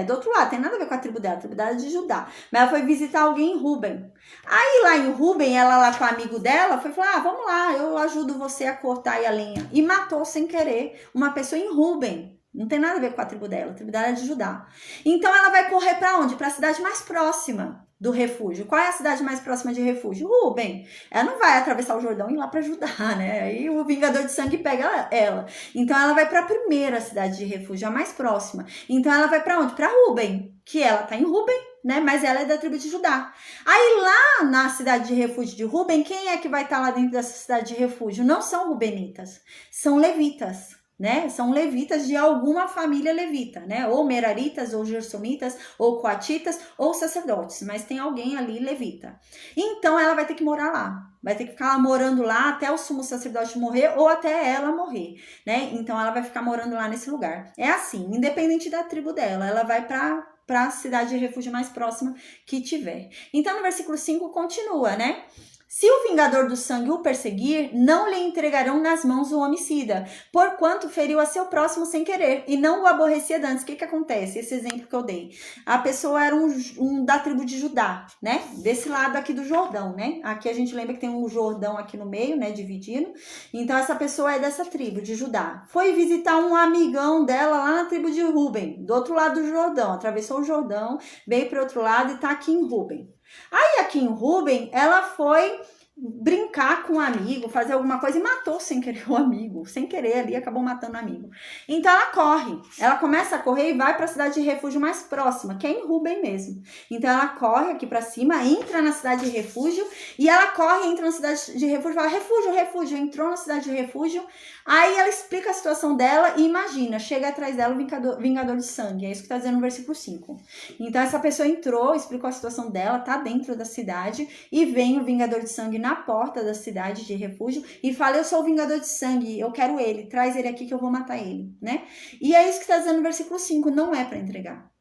Do outro lado, tem nada a ver com a tribo dela é de Judá. Mas ela foi visitar alguém em Ruben. Aí lá em Ruben, ela lá com o amigo dela, foi falar, vamos lá, eu ajudo você a cortar aí a lenha. E matou sem querer uma pessoa em Ruben. Não tem nada a ver com a tribo dela é de Judá. Então ela vai correr para onde? Para a cidade mais próxima do refúgio. Qual é a cidade mais próxima de refúgio? Ruben. Ela não vai atravessar o Jordão e ir lá para Judá, né? Aí o vingador de sangue pega ela. Então ela vai para a primeira cidade de refúgio, a mais próxima. Então ela vai para onde? Para Ruben, que ela tá em Ruben, né? Mas ela é da tribo de Judá. Aí lá na cidade de refúgio de Ruben, quem é que vai estar lá dentro dessa cidade de refúgio? Não são rubenitas, são levitas. Né? São levitas de alguma família levita, né? Ou meraritas, ou gersonitas, ou coatitas, ou sacerdotes, mas tem alguém ali levita. Então ela vai ter que morar lá, vai ter que ficar morando lá até o sumo sacerdote morrer ou até ela morrer, né? Então ela vai ficar morando lá nesse lugar. É assim, independente da tribo dela, ela vai para a cidade de refúgio mais próxima que tiver. Então no versículo 5 continua, né? Se o vingador do sangue o perseguir, não lhe entregarão nas mãos o homicida, porquanto feriu a seu próximo sem querer, e não o aborrecia dantes. O que acontece? Esse exemplo que eu dei. A pessoa era um da tribo de Judá, né? Desse lado aqui do Jordão, né? Aqui a gente lembra que tem um Jordão aqui no meio, né? Dividindo. Então, essa pessoa é dessa tribo de Judá. Foi visitar um amigão dela lá na tribo de Ruben, do outro lado do Jordão. Atravessou o Jordão, veio para o outro lado e tá aqui em Ruben. Aí aqui em Ruben, ela foi brincar com um amigo, fazer alguma coisa e matou sem querer o amigo, sem querer ali, acabou matando o amigo. Então ela corre, ela começa a correr e vai para a cidade de refúgio mais próxima, que é em Ruben mesmo. Então ela corre aqui para cima, entra na cidade de refúgio e ela corre, entra na cidade de refúgio, fala refúgio, refúgio, entrou na cidade de refúgio. Aí ela explica a situação dela e imagina, chega atrás dela o vingador de sangue, é isso que está dizendo no versículo 5. Então essa pessoa entrou, explicou a situação dela, tá dentro da cidade e vem o vingador de sangue na porta da cidade de refúgio e fala, eu sou o vingador de sangue, eu quero ele, traz ele aqui que eu vou matar ele, né? E é isso que está dizendo no versículo 5, não é para entregar.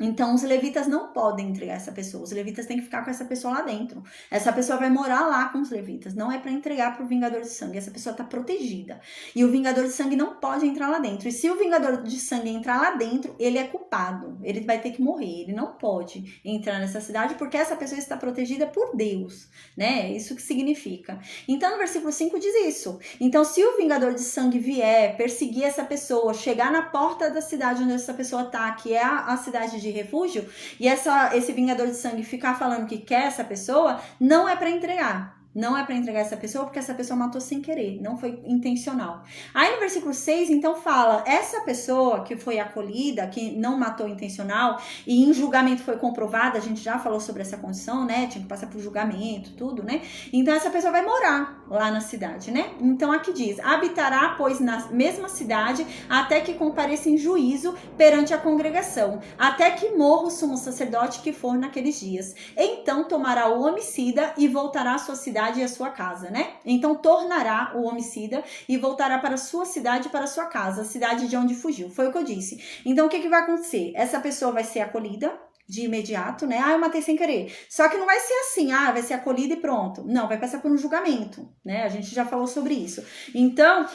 Então, os levitas não podem entregar essa pessoa. Os levitas têm que ficar com essa pessoa lá dentro. Essa pessoa vai morar lá com os levitas. Não é para entregar para o vingador de sangue. Essa pessoa está protegida. E o vingador de sangue não pode entrar lá dentro. E se o vingador de sangue entrar lá dentro, ele é culpado. Ele vai ter que morrer. Ele não pode entrar nessa cidade porque essa pessoa está protegida por Deus, né? Isso que significa. Então, no versículo 5 diz isso. Então, se o vingador de sangue vier, perseguir essa pessoa, chegar na porta da cidade onde essa pessoa está, que é a cidade de refúgio, e esse vingador de sangue ficar falando que quer essa pessoa, não é para entregar. Não é para entregar essa pessoa porque essa pessoa matou sem querer, não foi intencional. Aí no versículo 6, então fala, essa pessoa que foi acolhida, que não matou intencional e em julgamento foi comprovada, a gente já falou sobre essa condição, né? Tinha que passar por julgamento, tudo, né? Então essa pessoa vai morar lá na cidade, né? Então aqui diz, habitará, pois, na mesma cidade até que compareça em juízo perante a congregação, até que morra o sumo sacerdote que for naqueles dias. Então tomará o homicida e voltará à sua cidade e à sua casa, né? Então tornará o homicida e voltará para a sua cidade e para a sua casa, a cidade de onde fugiu. Foi o que eu disse. Então o que vai acontecer? Essa pessoa vai ser acolhida de imediato, né? Eu matei sem querer. Só que não vai ser assim, vai ser acolhida e pronto. Não, vai passar por um julgamento, né? A gente já falou sobre isso. Então,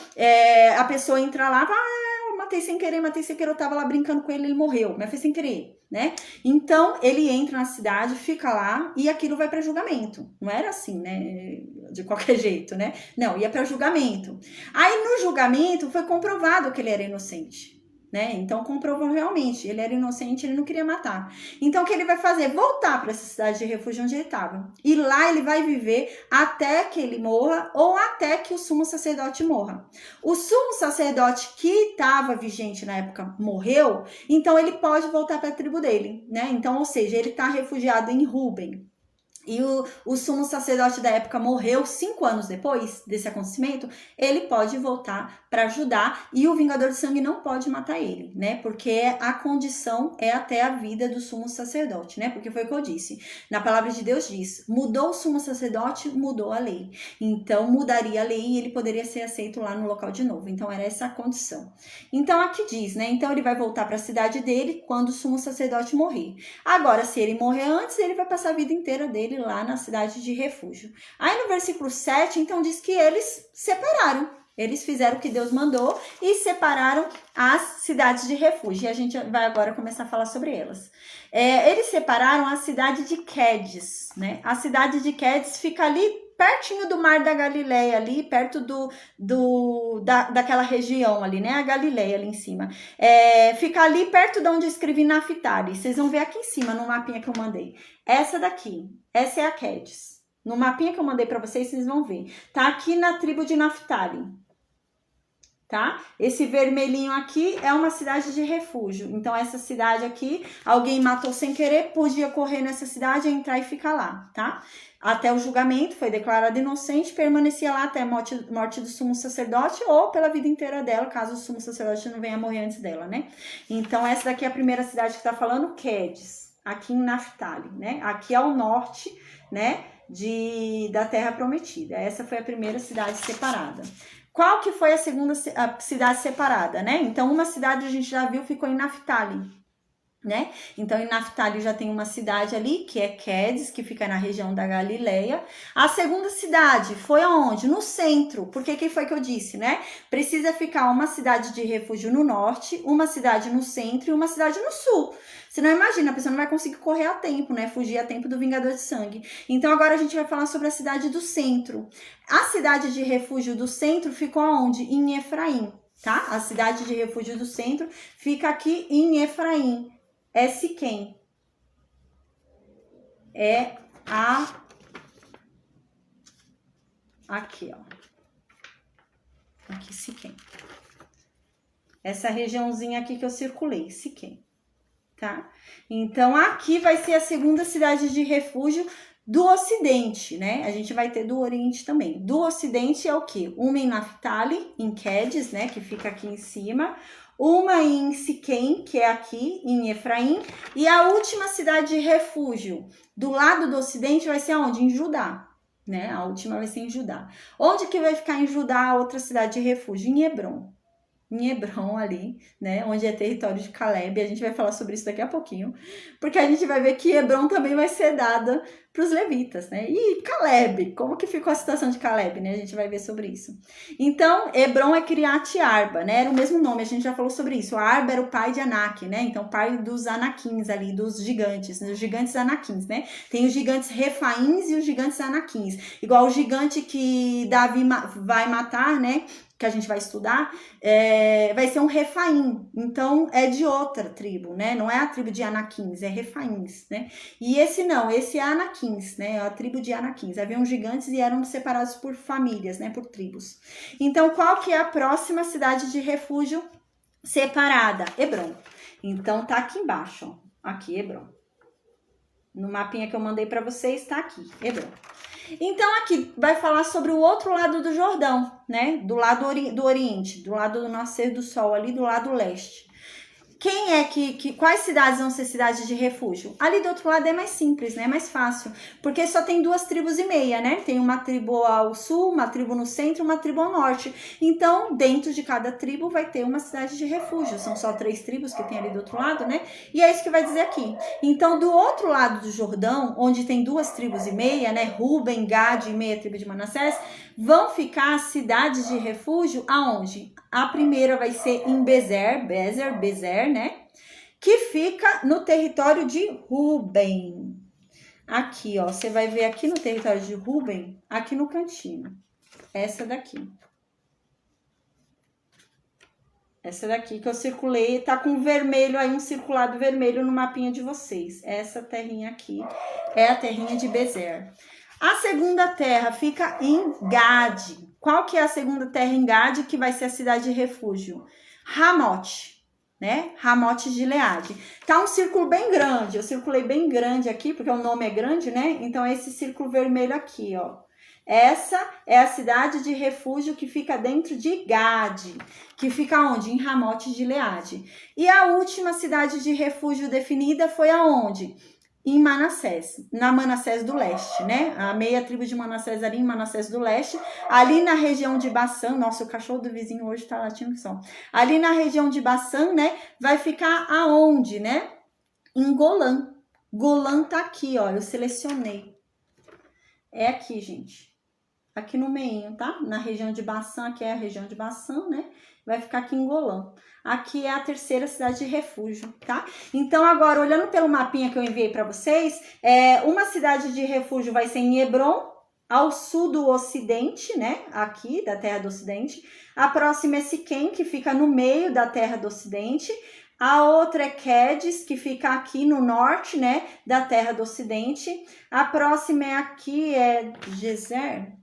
a pessoa entra lá, eu matei sem querer, eu tava lá brincando com ele, ele morreu, mas foi sem querer, né? Então, ele entra na cidade, fica lá e aquilo vai para julgamento. Não era assim, né? De qualquer jeito, né? Não, ia para julgamento. Aí, no julgamento, foi comprovado que ele era inocente. Né? Então comprovou realmente, ele era inocente, ele não queria matar. Então o que ele vai fazer? Voltar para essa cidade de refúgio onde ele estava. E lá ele vai viver até que ele morra ou até que o sumo sacerdote morra. O sumo sacerdote que estava vigente na época morreu, então ele pode voltar para a tribo dele, né? Então, ou seja, ele está refugiado em Ruben. E o sumo sacerdote da época morreu 5 anos depois desse acontecimento, ele pode voltar para Judá e o vingador de sangue não pode matar ele, né? Porque a condição é até a vida do sumo sacerdote, né? Porque foi o que eu disse. Na palavra de Deus diz, mudou o sumo sacerdote, mudou a lei. Então mudaria a lei e ele poderia ser aceito lá no local de novo. Então era essa a condição. Então aqui diz, né? Então ele vai voltar para a cidade dele quando o sumo sacerdote morrer. Agora, se ele morrer antes, ele vai passar a vida inteira dele lá na cidade de refúgio. Aí no versículo 7, então diz que eles separaram. Eles fizeram o que Deus mandou e separaram as cidades de refúgio. E a gente vai agora começar a falar sobre elas. Eles separaram a cidade de Quedes, né? A cidade de Quedes fica ali pertinho do mar da Galileia, ali perto daquela região ali, né? A Galileia ali em cima. Fica ali perto de onde eu escrevi Naftali. Vocês vão ver aqui em cima, no mapinha que eu mandei. Essa daqui, essa é a Quedes. No mapinha que eu mandei para vocês, vocês vão ver. Tá aqui na tribo de Naftali. Tá? Esse vermelhinho aqui é uma cidade de refúgio. Então, essa cidade aqui, alguém matou sem querer, podia correr nessa cidade, entrar e ficar lá, tá? Até o julgamento, foi declarado inocente, permanecia lá até a morte do sumo sacerdote ou pela vida inteira dela, caso o sumo sacerdote não venha morrer antes dela, né? Então, essa daqui é a primeira cidade que tá falando, Quedes, aqui em Naftali, né? Aqui ao norte, né, da Terra Prometida. Essa foi a primeira cidade separada. Qual que foi a segunda cidade separada, né? Então, uma cidade a gente já viu ficou em Naftali, né? Então, em Naftali já tem uma cidade ali, que é Quedes, que fica na região da Galileia. A segunda cidade foi aonde? No centro, porque que foi que eu disse, né? Precisa ficar uma cidade de refúgio no norte, uma cidade no centro e uma cidade no sul. Você não imagina, a pessoa não vai conseguir correr a tempo, né? Fugir a tempo do vingador de sangue. Então, agora a gente vai falar sobre a cidade do centro. A cidade de refúgio do centro ficou aonde? Em Efraim, tá? A cidade de refúgio do centro fica aqui em Efraim. É Siquém. Aqui, ó. Aqui, Siquém. Essa regiãozinha aqui que eu circulei, Siquém. Tá? Então, aqui vai ser a segunda cidade de refúgio do Ocidente, né? A gente vai ter do Oriente também. Do Ocidente é o quê? Uma em Naftali, em Quedes, né? Que fica aqui em cima. Uma em Siquém, que é aqui em Efraim. E a última cidade de refúgio do lado do Ocidente vai ser aonde? Em Judá, né? A última vai ser em Judá. Onde que vai ficar em Judá a outra cidade de refúgio? Em Hebrom. Em Hebrom ali, né, onde é território de Caleb, a gente vai falar sobre isso daqui a pouquinho, porque a gente vai ver que Hebrom também vai ser dada para os levitas, né, e Caleb, como que ficou a situação de Caleb, né, a gente vai ver sobre isso. Então, Hebrom é Kiriat Arba, né, era o mesmo nome, a gente já falou sobre isso, Arba era o pai de Anak, né, então pai dos Anakins ali, dos gigantes, né? Os gigantes Anakins, né, tem os gigantes Refaíns e os gigantes Anakins, igual o gigante que Davi vai matar, né, que a gente vai estudar, vai ser um Refaim. Então, é de outra tribo, né? Não é a tribo de Anaquins, é Refaíns, né? E esse não, esse é Anaquins, né? É a tribo de Anaquins. Haviam gigantes e eram separados por famílias, né? Por tribos. Então, qual que é a próxima cidade de refúgio separada? Hebrom. Então, tá aqui embaixo, ó. Aqui, Hebrom. No mapinha que eu mandei para vocês, tá aqui, Hebrom. Então, aqui vai falar sobre o outro lado do Jordão, né? Do lado do Oriente, do lado do nascer do sol, ali do lado leste. Quem é quais cidades vão ser cidades de refúgio? Ali do outro lado é mais simples, né? Mais fácil, porque só tem 2,5 tribos, né? Tem uma tribo ao sul, uma tribo no centro, uma tribo ao norte. Então, dentro de cada tribo vai ter uma cidade de refúgio. São só 3 tribos que tem ali do outro lado, né? E é isso que vai dizer aqui. Então, do outro lado do Jordão, onde tem 2,5 tribos, né? Ruben, Gad e meia tribo de Manassés, vão ficar as cidades de refúgio aonde? A primeira vai ser em Bezer, né? Que fica no território de Ruben. Aqui, ó, você vai ver aqui no território de Ruben, aqui no cantinho. Essa daqui. Essa daqui que eu circulei, tá com vermelho aí, um circulado vermelho no mapinha de vocês. Essa terrinha aqui é a terrinha de Bezer. A segunda terra fica em Gad. Qual que é a segunda terra em Gad, que vai ser a cidade de refúgio? Ramote, né? Ramote de Gileade. Tá um círculo bem grande. Eu circulei bem grande aqui, porque o nome é grande, né? Então, é esse círculo vermelho aqui, ó. Essa é a cidade de refúgio que fica dentro de Gad, que fica onde? Em Ramote de Gileade. E a última cidade de refúgio definida foi aonde? Em Manassés, na Manassés do leste, né? A meia tribo de Manassés ali em Manassés do leste, ali na região de Bassã. Nossa, o cachorro do vizinho hoje tá latindo que só. Ali na região de Bassã, né? Vai ficar aonde, né? Em Golã. Golã tá aqui, ó, eu selecionei. É aqui, gente. Aqui no meio, tá? Na região de Bassã, que é a região de Bassã, né? Vai ficar aqui em Golã. Aqui é a terceira cidade de refúgio, tá? Então, agora, olhando pelo mapinha que eu enviei para vocês, uma cidade de refúgio vai ser em Hebrom, ao sul do ocidente, né? Aqui, da terra do ocidente. A próxima é Siquém, que fica no meio da terra do ocidente. A outra é Quedes, que fica aqui no norte, né? Da terra do ocidente. A próxima é aqui, Gezer.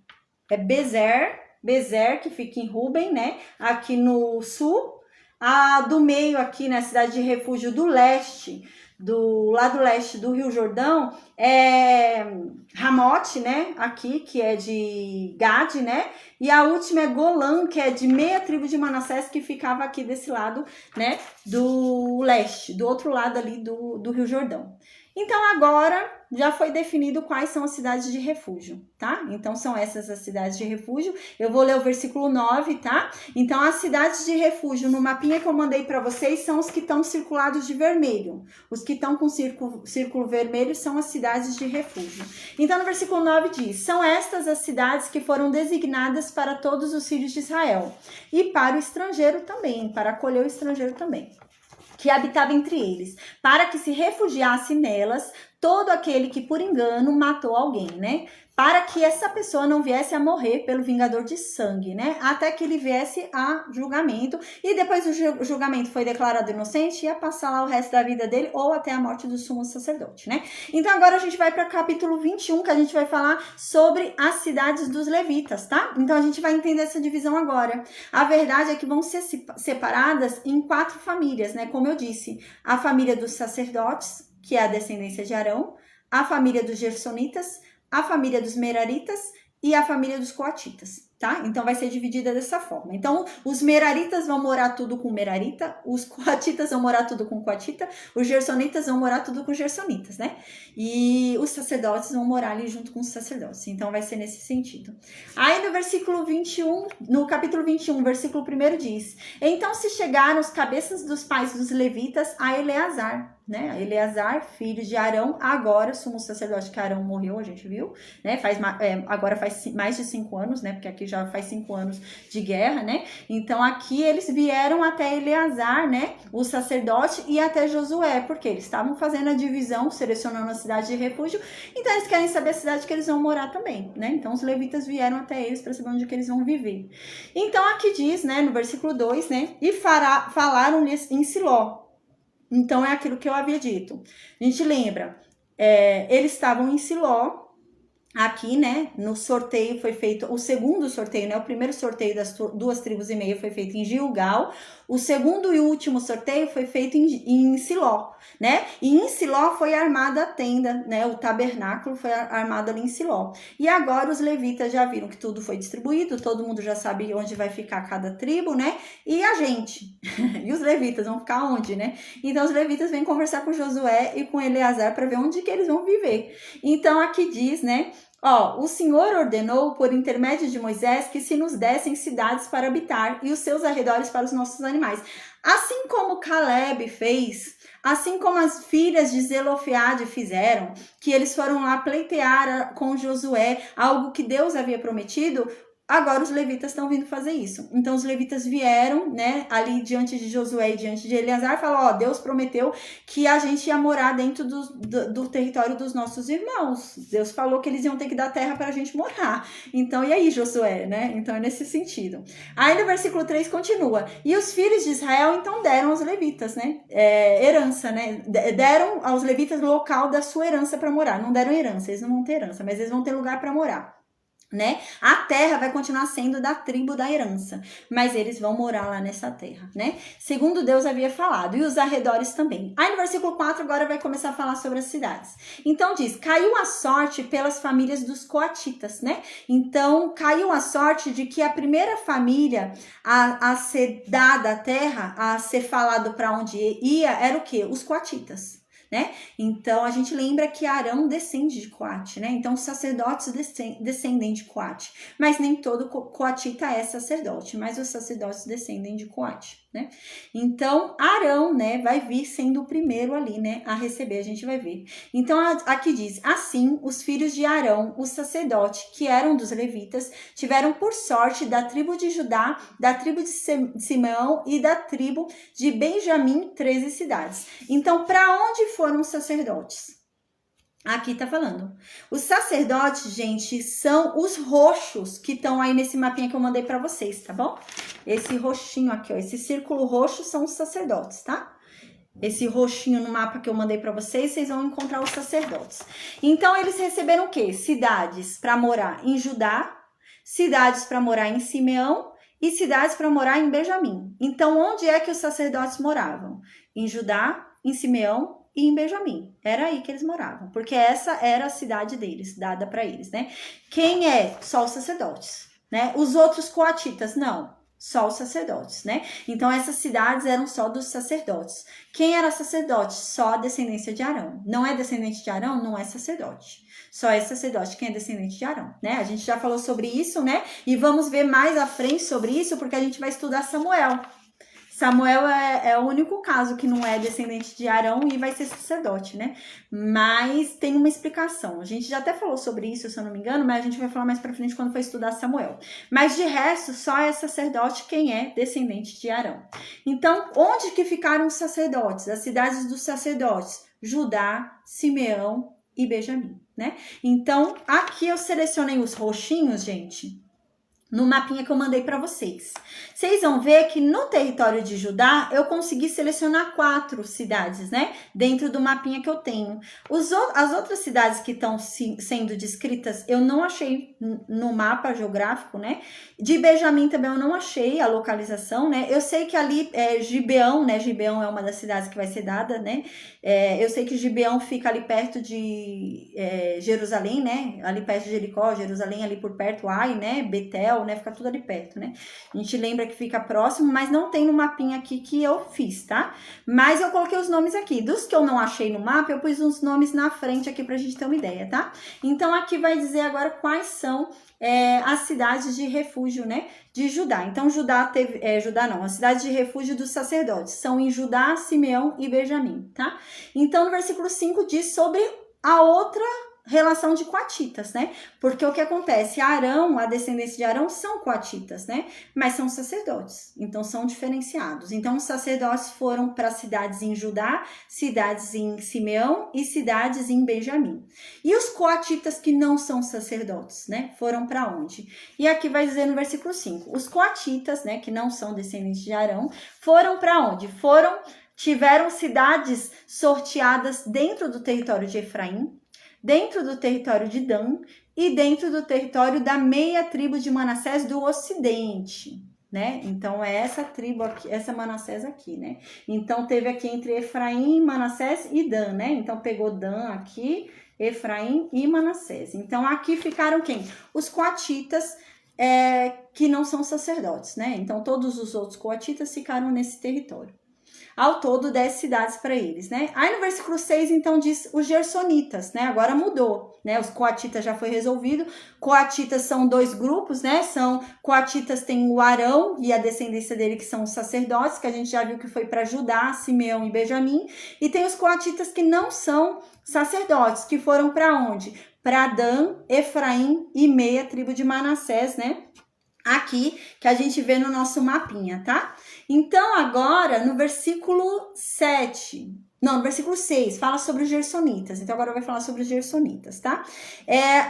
É Bezer, que fica em Ruben, né? Aqui no sul. A do meio aqui na cidade de refúgio do leste, do lado leste do Rio Jordão, é Ramote, né? Aqui, que é de Gad, né? E a última é Golã, que é de meia tribo de Manassés, que ficava aqui desse lado, né? Do leste, do outro lado ali do Rio Jordão. Então, agora já foi definido quais são as cidades de refúgio, tá? Então, são essas as cidades de refúgio. Eu vou ler o versículo 9, tá? Então, as cidades de refúgio, no mapinha que eu mandei para vocês, são os que estão circulados de vermelho. Os que estão com círculo vermelho são as cidades de refúgio. Então, no versículo 9 diz: são estas as cidades que foram designadas para todos os filhos de Israel. E para o estrangeiro também, para acolher o estrangeiro também, que habitava entre eles, para que se refugiasse nelas todo aquele que por engano matou alguém, né? Para que essa pessoa não viesse a morrer pelo vingador de sangue, né? Até que ele viesse a julgamento, e depois do julgamento foi declarado inocente, ia passar lá o resto da vida dele, ou até a morte do sumo sacerdote, né? Então agora a gente vai para o capítulo 21, que a gente vai falar sobre as cidades dos levitas, tá? Então a gente vai entender essa divisão agora. A verdade é que vão ser separadas em 4 famílias, né? Como eu disse, a família dos sacerdotes, que é a descendência de Arão, a família dos gersonitas, a família dos meraritas e a família dos coatitas, tá? Então vai ser dividida dessa forma. Então, os meraritas vão morar tudo com merarita, os coatitas vão morar tudo com coatita, os gersonitas vão morar tudo com gersonitas, né? E os sacerdotes vão morar ali junto com os sacerdotes. Então, vai ser nesse sentido. Aí, no versículo 21, no capítulo 21, versículo 1 diz: então se chegaram os cabeças dos pais dos levitas a Eleazar, né? Eleazar, filho de Arão, agora sumo sacerdote, que Arão morreu, a gente viu, né? Agora faz mais de 5 anos, né? Porque aqui já faz 5 anos de guerra, né? Então aqui eles vieram até Eleazar, né, o sacerdote, e até Josué, porque eles estavam fazendo a divisão, selecionando a cidade de refúgio, então eles querem saber a cidade que eles vão morar também, né? Então os levitas vieram até eles para saber onde que eles vão viver. Então aqui diz, né, no versículo 2, né, e falaram-lhes em Siló. Então é aquilo que eu havia dito. A gente lembra, eles estavam em Siló. Aqui, né, no sorteio foi feito, o segundo sorteio, né, o primeiro sorteio das 2 tribos e meia foi feito em Gilgal, o segundo e último sorteio foi feito em Siló, né, e em Siló foi armada a tenda, né, o tabernáculo foi armado ali em Siló. E agora os levitas já viram que tudo foi distribuído, todo mundo já sabe onde vai ficar cada tribo, né, e a gente, e os levitas vão ficar onde, né? Então os levitas vêm conversar com Josué e com Eleazar para ver onde que eles vão viver. Então aqui diz, né, o Senhor ordenou por intermédio de Moisés que se nos dessem cidades para habitar e os seus arredores para os nossos animais. Assim como Caleb fez, assim como as filhas de Zelofeade fizeram, que eles foram lá pleitear com Josué algo que Deus havia prometido, agora os levitas estão vindo fazer isso. Então os levitas vieram, né, ali diante de Josué e diante de Eleazar, e falaram, Deus prometeu que a gente ia morar dentro do território dos nossos irmãos. Deus falou que eles iam ter que dar terra para a gente morar. Então, e aí, Josué, né? Então é nesse sentido. Aí no versículo 3 continua, e os filhos de Israel então deram aos levitas, né, herança, né, deram aos levitas local da sua herança para morar. Não deram herança, eles não vão ter herança, mas eles vão ter lugar para morar, né? A terra vai continuar sendo da tribo da herança, mas eles vão morar lá nessa terra, né? Segundo Deus havia falado, e os arredores também. Aí no versículo 4 agora vai começar a falar sobre as cidades. Então diz, caiu a sorte pelas famílias dos coatitas, né? Então caiu a sorte de que a primeira família a ser dada a terra, a ser falado para onde ia, era o quê? Os coatitas, né? Então a gente lembra que Arão descende de Coate, né? Então os sacerdotes descendem de Coate, mas nem todo coatita é sacerdote, mas os sacerdotes descendem de Coate, né? Então Arão, né, vai vir sendo o primeiro ali, né, a receber, a gente vai ver. Então aqui diz, assim os filhos de Arão, o sacerdote, que eram dos levitas, tiveram por sorte da tribo de Judá, da tribo de Simeão e da tribo de Benjamim 13 cidades. Então para onde foram os sacerdotes? Aqui tá falando. Os sacerdotes, gente, são os roxos que estão aí nesse mapinha que eu mandei para vocês, tá bom? Esse roxinho aqui, ó, esse círculo roxo são os sacerdotes, tá? Esse roxinho no mapa que eu mandei para vocês, vocês vão encontrar os sacerdotes. Então eles receberam o quê? Cidades para morar em Judá, cidades para morar em Simeão e cidades para morar em Benjamim. Então onde é que os sacerdotes moravam? Em Judá, em Simeão e em Benjamim. Era aí que eles moravam, porque essa era a cidade deles, dada para eles, né? Quem é? Só os sacerdotes, né? Os outros coatitas, não. Só os sacerdotes, né? Então essas cidades eram só dos sacerdotes. Quem era sacerdote? Só a descendência de Arão. Não é descendente de Arão? Não é sacerdote. Só é sacerdote quem é descendente de Arão, né? A gente já falou sobre isso, né? E vamos ver mais à frente sobre isso, porque a gente vai estudar Samuel. Samuel é o único caso que não é descendente de Arão e vai ser sacerdote, né? Mas tem uma explicação. A gente já até falou sobre isso, se eu não me engano, mas a gente vai falar mais pra frente quando for estudar Samuel. Mas de resto, só é sacerdote quem é descendente de Arão. Então, onde que ficaram os sacerdotes? As cidades dos sacerdotes? Judá, Simeão e Benjamim, né? Então, aqui eu selecionei os roxinhos, gente, no mapinha que eu mandei para vocês. Vocês vão ver que no território de Judá eu consegui selecionar 4 cidades, né? Dentro do mapinha que eu tenho. As outras cidades que estão sendo descritas eu não achei no mapa geográfico, né? De Benjamim também eu não achei a localização, né? Eu sei que ali é Gibeão, né? Gibeão é uma das cidades que vai ser dada, né? Eu sei que Gibeão fica ali perto de Jerusalém, né? Ali perto de Jericó, Jerusalém ali por perto, Ai, né? Betel, né? Fica tudo ali perto, né? A gente lembra que fica próximo, mas não tem no mapinha aqui que eu fiz, tá? Mas eu coloquei os nomes aqui. Dos que eu não achei no mapa, eu pus uns nomes na frente aqui pra gente ter uma ideia, tá? Então aqui vai dizer agora quais são as cidades de refúgio, né? De Judá. Então Judá teve, Judá não, as cidades de refúgio dos sacerdotes são em Judá, Simeão e Benjamim, tá? Então no versículo 5 diz sobre a outra relação de coatitas, né? Porque o que acontece? Arão, a descendência de Arão são coatitas, né? Mas são sacerdotes, então são diferenciados. Então os sacerdotes foram para cidades em Judá, cidades em Simeão e cidades em Benjamim. E os coatitas que não são sacerdotes, né? Foram para onde? E aqui vai dizer no versículo 5, os coatitas, né, que não são descendentes de Arão, foram para onde? Tiveram cidades sorteadas dentro do território de Efraim, dentro do território de Dan e dentro do território da meia tribo de Manassés do Ocidente, né? Então é essa tribo aqui, essa Manassés aqui, né? Então teve aqui entre Efraim, Manassés e Dan, né? Então pegou Dan aqui, Efraim e Manassés. Então aqui ficaram quem? Os coatitas, que não são sacerdotes, né? Então todos os outros coatitas ficaram nesse território. Ao todo 10 cidades para eles, né? Aí no versículo 6, então, diz os gersonitas, né? Agora mudou, né? Os coatitas já foi resolvido. Coatitas são 2 grupos, né? Coatitas tem o Arão e a descendência dele, que são os sacerdotes, que a gente já viu que foi para Judá, Simeão e Benjamim. E tem os coatitas que não são sacerdotes, que foram para onde? Para Dan, Efraim e meia tribo de Manassés, né? Aqui, que a gente vê no nosso mapinha, tá? Então, agora, no versículo 6, fala sobre os gersonitas. Então, agora vai falar sobre os gersonitas, tá?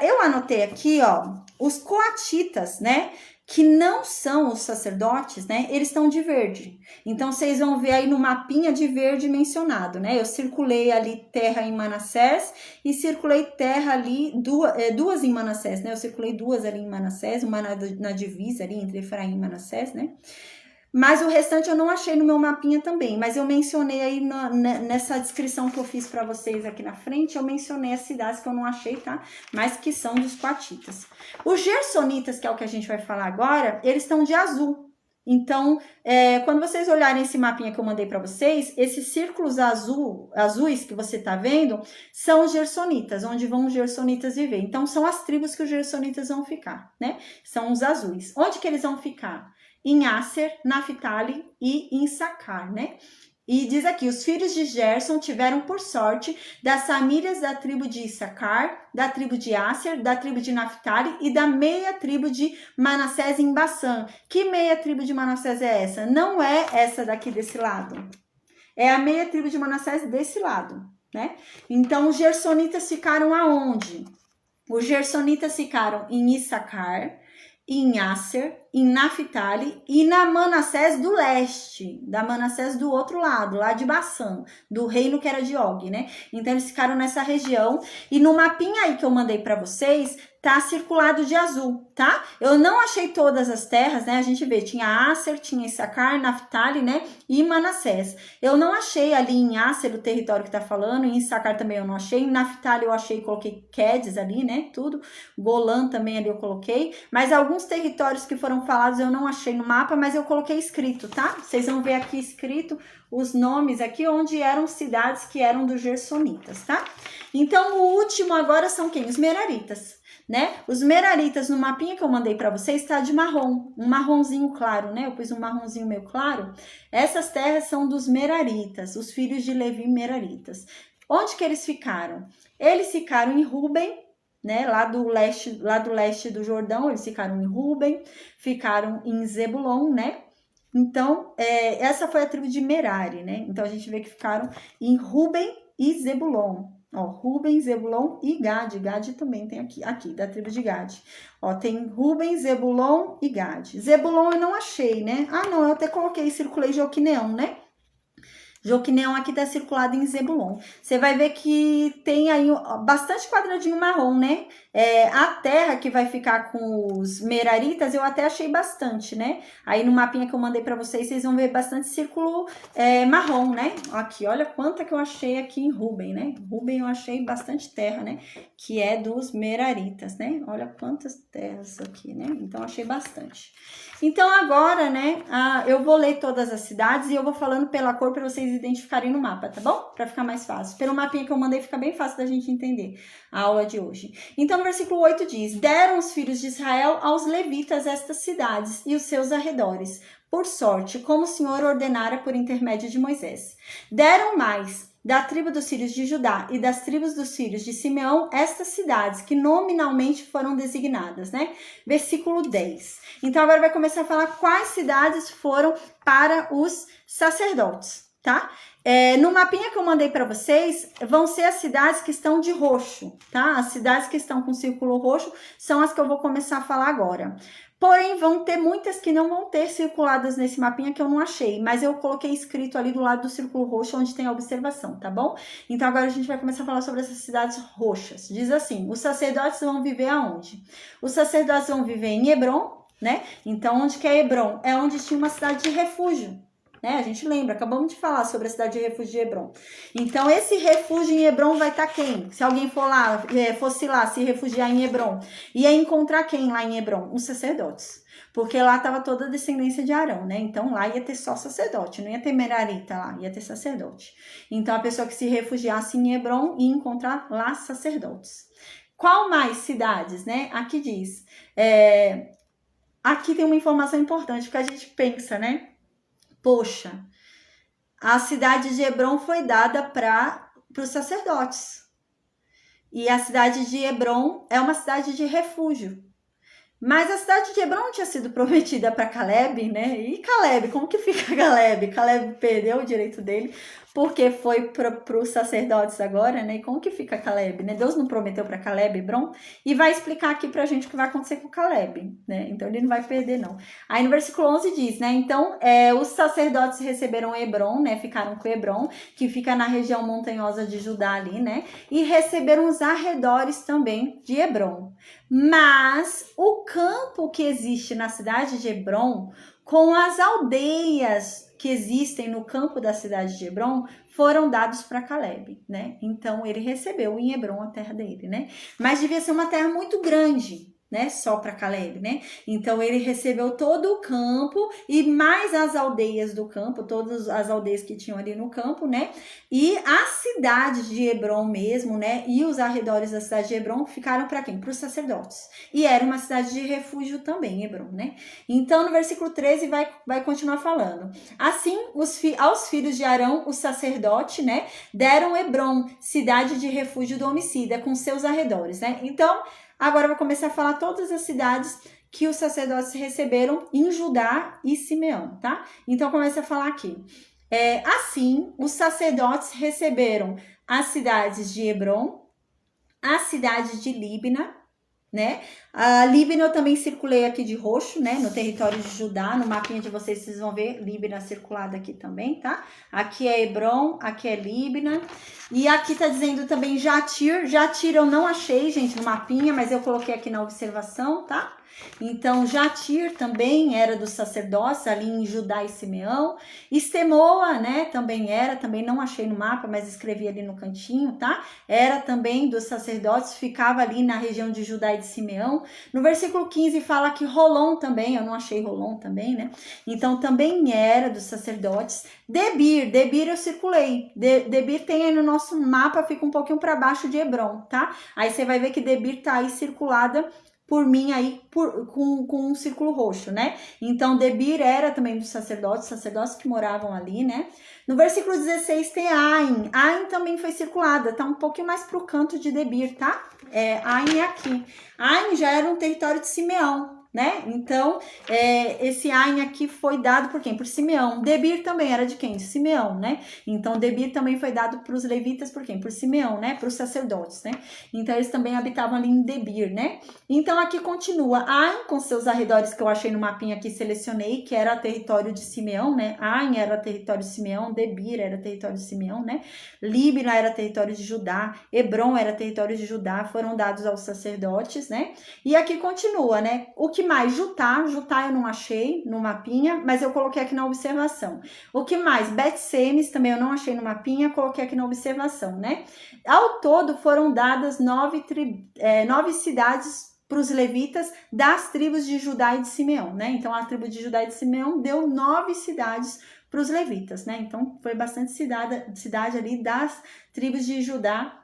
Eu anotei aqui, ó, os coatitas, né? Que não são os sacerdotes, né? Eles estão de verde. Então, vocês vão ver aí no mapinha de verde mencionado, né? Eu circulei ali terra em Manassés e circulei terra ali, duas em Manassés, né? Eu circulei 2 ali em Manassés, uma na divisa ali entre Efraim e Manassés, né? Mas o restante eu não achei no meu mapinha também, mas eu mencionei aí nessa descrição que eu fiz para vocês aqui na frente, eu mencionei as cidades que eu não achei, tá? Mas que são dos coatitas. Os gersonitas, que é o que a gente vai falar agora, eles estão de azul. Então, quando vocês olharem esse mapinha que eu mandei para vocês, esses círculos azuis que você tá vendo, são os gersonitas, onde vão os gersonitas viver. Então, são as tribos que os gersonitas vão ficar, né? São os azuis. Onde que eles vão ficar? Em Aser, Naftali e em Issacar, né? E diz aqui, os filhos de Gerson tiveram por sorte das famílias da tribo de Issacar, da tribo de Aser, da tribo de Naftali e da meia tribo de Manassés em Bassã. Que meia tribo de Manassés é essa? Não é essa daqui desse lado. É a meia tribo de Manassés desse lado, né? Então, os gersonitas ficaram aonde? Os gersonitas ficaram em Issacar, em Aser, em Naftali e na Manassés do leste, da Manassés do outro lado, lá de Bassã, do reino que era de Og, né? Então eles ficaram nessa região e no mapinha aí que eu mandei para vocês, tá circulado de azul, tá? Eu não achei todas as terras, né? A gente vê, tinha Aser, tinha Issacar, Naftali, né? E Manassés. Eu não achei ali em Aser o território que tá falando, em Issacar também eu não achei, em Naftali eu achei, coloquei Quedes ali, né? Tudo. Golã também ali eu coloquei, mas alguns territórios que foram falados eu não achei no mapa, mas eu coloquei escrito, tá? Vocês vão ver aqui escrito os nomes aqui, onde eram cidades que eram dos gersonitas, tá? Então, o último agora são quem? Os meraritas, né? Os meraritas, no mapinha que eu mandei para vocês, está de marrom, um marronzinho claro, né? Eu pus um marronzinho meio claro. Essas terras são dos meraritas, os filhos de Levi meraritas. Onde que eles ficaram? Eles ficaram em Ruben, né? Lá do leste do Jordão, eles ficaram em Ruben, ficaram em Zebulon, né? Então, essa foi a tribo de Merari, né? Então, a gente vê que ficaram em Ruben e Zebulon. Ó, Ruben, Zebulon e Gade. Gade também tem aqui, da tribo de Gade. Ó, tem Ruben, Zebulon e Gade. Zebulon eu não achei, né? Ah, não, eu até circulei Joquineão, né? Joquineão aqui tá circulado em Zebulon. Você vai ver que tem aí bastante quadradinho marrom, né? A terra que vai ficar com os meraritas, eu até achei bastante, né? Aí no mapinha que eu mandei pra vocês, vocês vão ver bastante círculo marrom, né? Aqui, olha quanta que eu achei aqui em Ruben, né? Ruben eu achei bastante terra, né? Que é dos meraritas, né? Olha quantas terras aqui, né? Então, achei bastante. Então, agora, né, eu vou ler todas as cidades e eu vou falando pela cor para vocês identificarem no mapa, tá bom? Para ficar mais fácil. Pelo mapinha que eu mandei, fica bem fácil da gente entender a aula de hoje. Então, no versículo 8 diz, deram os filhos de Israel aos levitas estas cidades e os seus arredores, por sorte, como o Senhor ordenara por intermédio de Moisés. Deram mais, da tribo dos filhos de Judá e das tribos dos filhos de Simeão, estas cidades que nominalmente foram designadas, né? Versículo 10. Então agora vai começar a falar quais cidades foram para os sacerdotes, tá? No mapinha que eu mandei para vocês, vão ser as cidades que estão de roxo, tá? As cidades que estão com círculo roxo são as que eu vou começar a falar agora. Porém, vão ter muitas que não vão ter circuladas nesse mapinha que eu não achei, mas eu coloquei escrito ali do lado do círculo roxo onde tem a observação, tá bom? Então agora a gente vai começar a falar sobre essas cidades roxas. Diz assim: os sacerdotes vão viver aonde? Os sacerdotes vão viver em Hebrom, né? Então onde que é Hebrom? É onde tinha uma cidade de refúgio, né? A gente lembra, acabamos de falar sobre a cidade de refúgio de Hebrom. Então esse refúgio em Hebrom vai estar quem? Se alguém fosse lá se refugiar em Hebrom, ia encontrar quem lá em Hebrom? Os sacerdotes. Porque lá estava toda a descendência de Arão, né? Então lá ia ter só sacerdote, não ia ter merarita lá, ia ter sacerdote. Então a pessoa que se refugiasse em Hebrom ia encontrar lá sacerdotes. Qual mais cidades, né? Aqui diz, aqui tem uma informação importante, porque a gente pensa, né? Poxa, a cidade de Hebrom foi dada para os sacerdotes. E a cidade de Hebrom é uma cidade de refúgio. Mas a cidade de Hebrom tinha sido prometida para Caleb, né? E Caleb, como que fica Caleb? Caleb perdeu o direito dele porque foi para os sacerdotes agora, né? E como que fica Caleb, né? Deus não prometeu para Caleb Hebrom e vai explicar aqui pra gente o que vai acontecer com Caleb, né? Então ele não vai perder, não. Aí no versículo 11 diz, né? Então os sacerdotes receberam Hebrom, né? Ficaram com Hebrom, que fica na região montanhosa de Judá ali, né? E receberam os arredores também de Hebrom. Mas o campo que existe na cidade de Hebrom, com as aldeias que existem no campo da cidade de Hebrom, foram dados para Caleb, né? Então ele recebeu em Hebrom a terra dele, né? Mas devia ser uma terra muito grande, né? Só para Caleb, né? Então ele recebeu todo o campo e mais as aldeias do campo, todas as aldeias que tinham ali no campo, né? E a cidade de Hebrom mesmo, né? E os arredores da cidade de Hebrom ficaram para quem? Para os sacerdotes. E era uma cidade de refúgio também, Hebrom, né? Então no versículo 13 vai continuar falando. Assim, aos filhos de Arão, o sacerdote, né? Deram Hebrom, cidade de refúgio do homicida, com seus arredores, né? Então agora eu vou começar a falar todas as cidades que os sacerdotes receberam em Judá e Simeão, tá? Então começa a falar aqui. Assim, os sacerdotes receberam as cidades de Hebrom, a cidade de Líbina, né? A Líbina eu também circulei aqui de roxo, né? No território de Judá, no mapinha de vocês vão ver Líbina circulada aqui também, tá? Aqui é Hebrom, aqui é Líbina. E aqui tá dizendo também Jatir. Jatir eu não achei, gente, no mapinha, mas eu coloquei aqui na observação, tá? Então, Jatir também era dos sacerdotes ali em Judá e Simeão. Estemoa, né, também não achei no mapa, mas escrevi ali no cantinho, tá? Era também dos sacerdotes, ficava ali na região de Judá e de Simeão. No versículo 15 fala que Rolom também, eu não achei Rolom também, né? Então, também era dos sacerdotes. Debir eu circulei. Debir tem aí no nosso mapa, fica um pouquinho para baixo de Hebrom, tá? Aí você vai ver que Debir tá aí circulada por mim aí com um círculo roxo, né? Então, Debir era também dos sacerdotes que moravam ali, né? No versículo 16 tem Ain. Ain também foi circulada, tá um pouquinho mais pro canto de Debir, tá? Ain é aqui. Ain já era um território de Simeão, né? Então, esse Ain aqui foi dado por quem? Por Simeão. Debir também era de quem? De Simeão, né? Então, Debir também foi dado para os levitas por quem? Por Simeão, né? Para os sacerdotes, né? Então, eles também habitavam ali em Debir, né? Então, aqui continua Ain com seus arredores que eu achei no mapinha aqui, selecionei, que era território de Simeão, né? Ain era território de Simeão, Debir era território de Simeão, né? Líbina era território de Judá, Hebrom era território de Judá, foram dados aos sacerdotes, né? E aqui continua, né? O que mais? Jutá eu não achei no mapinha, mas eu coloquei aqui na observação. O que mais? Bet-Semes também eu não achei no mapinha, coloquei aqui na observação, né? Ao todo foram dadas 9 cidades para os levitas das tribos de Judá e de Simeão, né? Então a tribo de Judá e de Simeão deu 9 cidades para os levitas, né? Então foi bastante cidade ali das tribos de Judá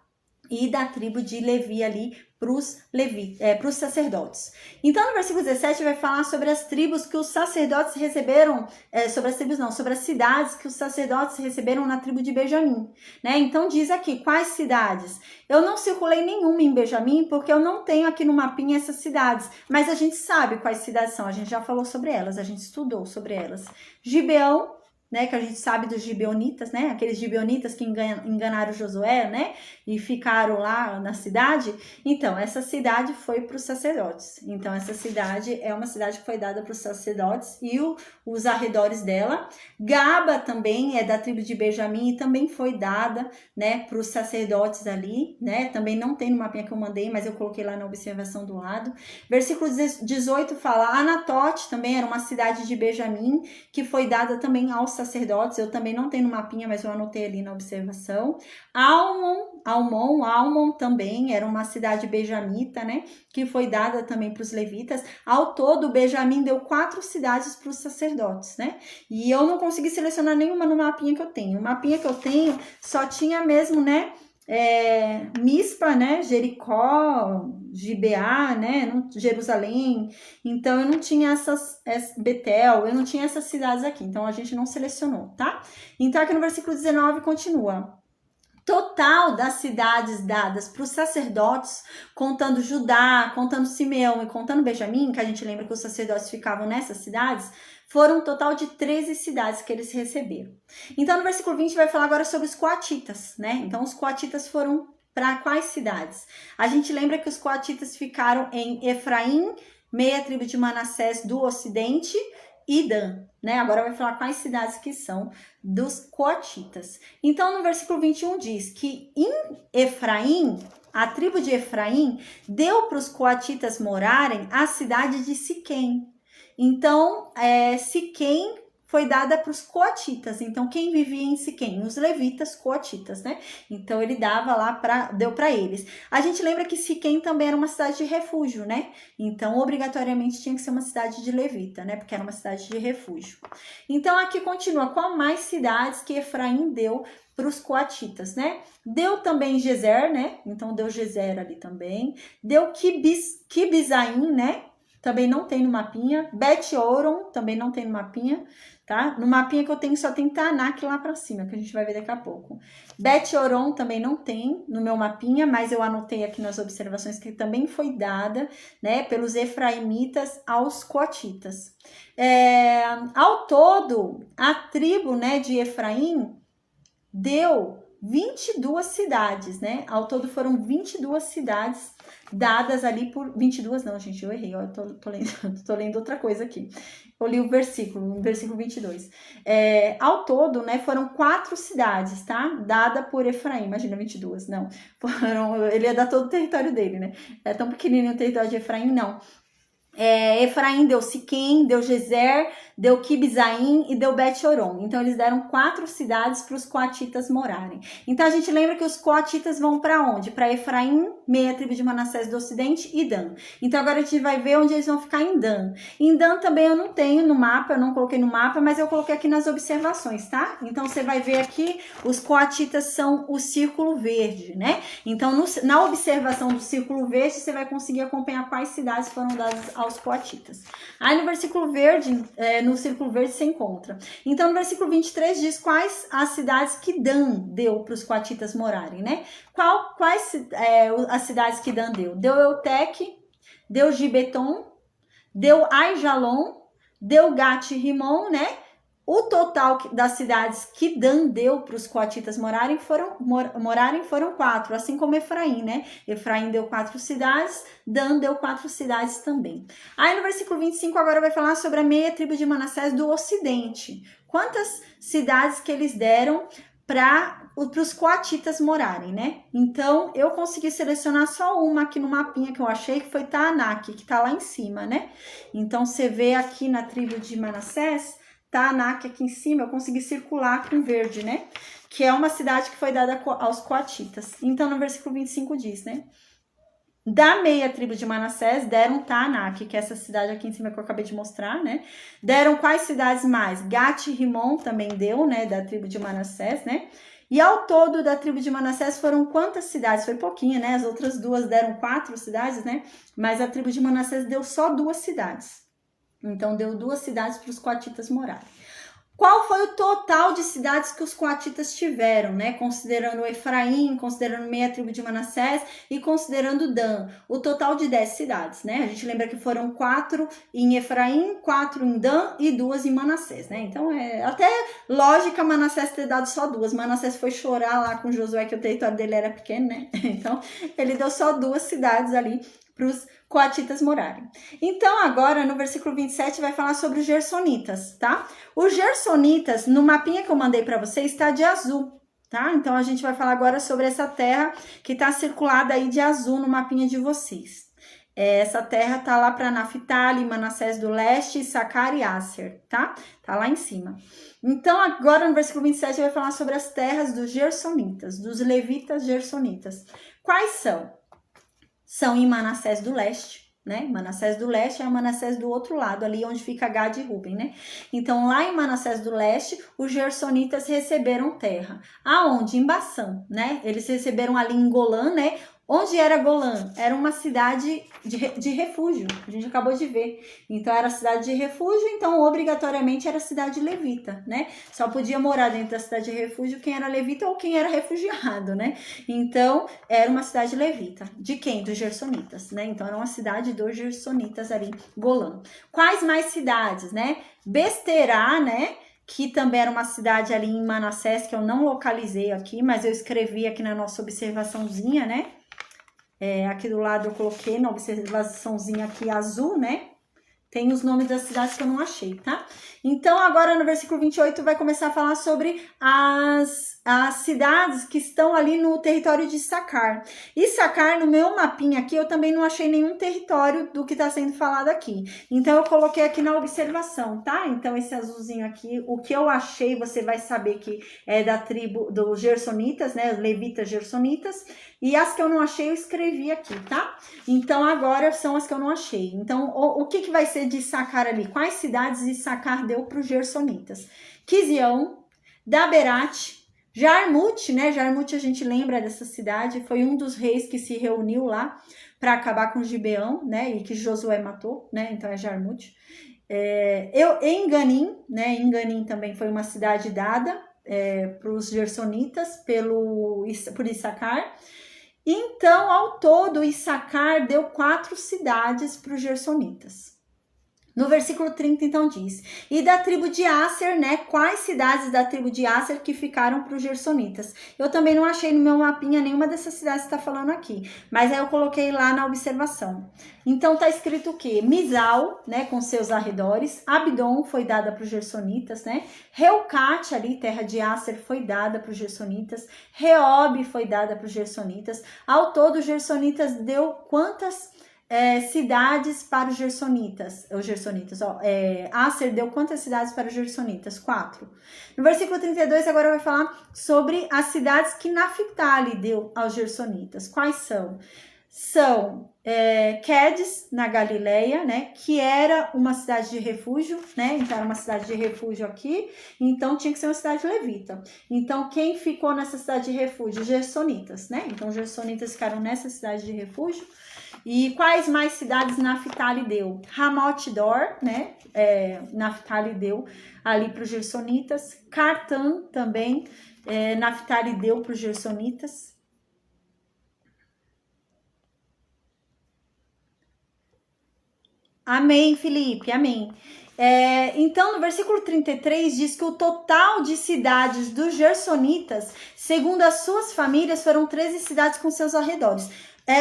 e da tribo de Levi ali para os sacerdotes. Então, no versículo 17 vai falar sobre as tribos que os sacerdotes receberam, sobre as cidades que os sacerdotes receberam na tribo de Benjamim, né? Então diz aqui, quais cidades? Eu não circulei nenhuma em Benjamim, porque eu não tenho aqui no mapinha essas cidades, mas a gente sabe quais cidades são, a gente já falou sobre elas, a gente estudou sobre elas. Gibeão, né, que a gente sabe dos gibeonitas, né, aqueles gibeonitas que enganaram Josué, né, e ficaram lá na cidade. Então, essa cidade foi para os sacerdotes. Então, essa cidade é uma cidade que foi dada para os sacerdotes e os arredores dela. Gaba também é da tribo de Benjamim e também foi dada, né, para os sacerdotes ali, né, também não tem no mapinha que eu mandei, mas eu coloquei lá na observação do lado. Versículo 18 fala, Anatote também era uma cidade de Benjamim, que foi dada também aos sacerdotes, eu também não tenho no mapinha, mas eu anotei ali na observação. Almon também era uma cidade benjamita, né, que foi dada também para os levitas. Ao todo, Benjamim deu 4 cidades para os sacerdotes, né, e eu não consegui selecionar nenhuma no mapinha que eu tenho. O mapinha que eu tenho só tinha mesmo, né, Mispa, né, Jericó, Gibeá, né, Jerusalém. Então eu não tinha Betel, eu não tinha essas cidades aqui, então a gente não selecionou, tá? Então aqui no versículo 19 continua. Total das cidades dadas para os sacerdotes, contando Judá, contando Simeão e contando Benjamim, que a gente lembra que os sacerdotes ficavam nessas cidades, foram um total de 13 cidades que eles receberam. Então, no versículo 20 vai falar agora sobre os coatitas, né? Então, os coatitas foram para quais cidades? A gente lembra que os coatitas ficaram em Efraim, meia tribo de Manassés do ocidente, e Dan, né? Agora vai falar quais cidades que são dos coatitas. Então, no versículo 21 diz que em Efraim, a tribo de Efraim deu para os coatitas morarem a cidade de Siquém. Então, Siquém foi dada para os coatitas. Então, quem vivia em Siquém? Os levitas coatitas, né? Então, ele dava lá, deu para eles. A gente lembra que Siquém também era uma cidade de refúgio, né? Então, obrigatoriamente tinha que ser uma cidade de levita, né? Porque era uma cidade de refúgio. Então, aqui continua. Qual mais cidades que Efraim deu para os coatitas, né? Deu também Gezer, né? Então, deu Gezer ali também. Deu Kibizaim, né? Também não tem no mapinha. Bet-Oron também não tem no mapinha, tá? No mapinha que eu tenho só tem Tanak lá pra cima, que a gente vai ver daqui a pouco. Bet-Oron também não tem no meu mapinha, mas eu anotei aqui nas observações que também foi dada, né, pelos efraimitas aos coatitas. Ao todo, a tribo, né, de Efraim deu 22 cidades, né? Ao todo foram 22 cidades dadas ali por... 22 não, gente, eu errei, eu tô lendo outra coisa aqui. Eu li o versículo 22. Ao todo, né, foram 4 cidades, tá? Dada por Efraim, imagina 22, não. Ele ia dar todo o território dele, né? É tão pequenininho o território de Efraim, não. Efraim deu Siquém, deu Gezer, deu Kibizaim e deu Bet-Oron. Então, eles deram 4 cidades para os coatitas morarem. Então, a gente lembra que os coatitas vão para onde? Para Efraim, meia tribo de Manassés do Ocidente e Dan. Então, agora a gente vai ver onde eles vão ficar em Dan. Em Dan também eu não tenho no mapa, eu não coloquei no mapa, mas eu coloquei aqui nas observações, tá? Então, você vai ver aqui, os coatitas são o círculo verde, né? Então, na observação do círculo verde, você vai conseguir acompanhar quais cidades foram dadas aos coatitas. Aí, no versículo verde, no círculo verde se encontra. Então, no versículo 23 diz quais as cidades que Dan deu para os coatitas morarem, né? Quais as cidades que Dan deu? Deu Eutec, deu Gibeton, deu Aijalon, deu Gat-Rimon, né? O total das cidades que Dan deu para os coatitas morarem foram 4, assim como Efraim, né? Efraim deu 4 cidades, Dan deu 4 cidades também. Aí no versículo 25 agora vai falar sobre a meia tribo de Manassés do Ocidente. Quantas cidades que eles deram para os coatitas morarem, né? Então, eu consegui selecionar só uma aqui no mapinha que eu achei, que foi Taanak, que tá lá em cima, né? Então, você vê aqui na tribo de Manassés, Taanak aqui em cima, eu consegui circular com verde, né? Que é uma cidade que foi dada aos coatitas. Então, no versículo 25 diz, né? Da meia tribo de Manassés, deram Taanak, que é essa cidade aqui em cima que eu acabei de mostrar, né? Deram quais cidades mais? Gat-Rimon também deu, né? Da tribo de Manassés, né? E ao todo da tribo de Manassés foram quantas cidades? Foi pouquinho, né? As outras duas deram 4 cidades, né? Mas a tribo de Manassés deu só 2 cidades. Então deu 2 cidades para os coatitas morarem. Qual foi o total de cidades que os coatitas tiveram, né? Considerando Efraim, considerando meia tribo de Manassés e considerando Dan. O total de 10 cidades, né? A gente lembra que foram 4 em Efraim, 4 em Dan e 2 em Manassés, né? Então, é até lógica Manassés ter dado só 2. Manassés foi chorar lá com Josué que o território dele era pequeno, né? Então, ele deu só 2 cidades ali para os coatitas morarem. Então, agora, no versículo 27, vai falar sobre os gersonitas, tá? Os gersonitas, no mapinha que eu mandei para vocês, está de azul, tá? Então, a gente vai falar agora sobre essa terra que está circulada aí de azul no mapinha de vocês. Essa terra tá lá para Naftali, Manassés do Leste, Issacar e Asser, tá? Tá lá em cima. Então, agora no versículo 27, vai falar sobre as terras dos gersonitas, dos levitas gersonitas. Quais são? São em Manassés do Leste, né? Manassés do Leste é o Manassés do outro lado, ali onde fica Gad e Ruben, né? Então, lá em Manassés do Leste, os gersonitas receberam terra. Aonde? Em Bassã, né? Eles receberam ali em Golã, né? Onde era Golã? Era uma cidade de refúgio, a gente acabou de ver. Então, era cidade de refúgio, então, obrigatoriamente, era cidade levita, né? Só podia morar dentro da cidade de refúgio quem era levita ou quem era refugiado, né? Então, era uma cidade levita. De quem? Dos gersonitas, né? Então, era uma cidade dos gersonitas ali, Golã. Quais mais cidades, né? Besterá, né? Que também era uma cidade ali em Manassés, que eu não localizei aqui, mas eu escrevi aqui na nossa observaçãozinha, né? Aqui do lado eu coloquei na observaçãozinha aqui azul, né? Tem os nomes das cidades que eu não achei, tá? Então, agora no versículo 28 vai começar a falar sobre as cidades que estão ali no território de Issacar. Issacar, no meu mapinha aqui, eu também não achei nenhum território do que está sendo falado aqui. Então, eu coloquei aqui na observação, tá? Então, esse azulzinho aqui, o que eu achei, você vai saber que é da tribo dos gersonitas, né? Levitas gersonitas. E as que eu não achei, eu escrevi aqui, tá? Então, agora são as que eu não achei. Então, o que vai ser de Issacar ali? Quais cidades Issacar deu para os gersonitas? Quizião, Daberat, Jarmut, né? Jarmut a gente lembra dessa cidade, foi um dos reis que se reuniu lá para acabar com Gibeão, né? E que Josué matou, né? Então é Jarmut. Enganim, né? Enganim também foi uma cidade dada para os gersonitas por Issacar. Então, ao todo, Issacar deu 4 cidades para os gersonitas. No versículo 30, então, diz: e da tribo de Asser, né? Quais cidades da tribo de Asser que ficaram para os gersonitas? Eu também não achei no meu mapinha nenhuma dessas cidades que está falando aqui, mas aí eu coloquei lá na observação. Então, tá escrito o quê? Mizal, né? Com seus arredores. Abdon foi dada para os gersonitas, né? Reucate, ali, terra de Asser, foi dada para os gersonitas. Reob foi dada para os gersonitas. Ao todo, os gersonitas deu quantas cidades para os gersonitas? Asser deu quantas cidades para os gersonitas? 4. No versículo 32, agora vai falar sobre as cidades que Naftali deu aos gersonitas. Quais são? São Quedes, na Galileia, né? Que era uma cidade de refúgio, né? Então, era uma cidade de refúgio aqui. Então, tinha que ser uma cidade levita. Então, quem ficou nessa cidade de refúgio? Gersonitas, né? Então, os gersonitas ficaram nessa cidade de refúgio. E quais mais cidades Naftali deu? Ramot Dor, né? Naftali deu ali para os gersonitas. Cartan também, Naftali deu para os gersonitas. Amém, Felipe, amém. Então, no versículo 33, diz que o total de cidades dos gersonitas, segundo as suas famílias, foram 13 cidades com seus arredores.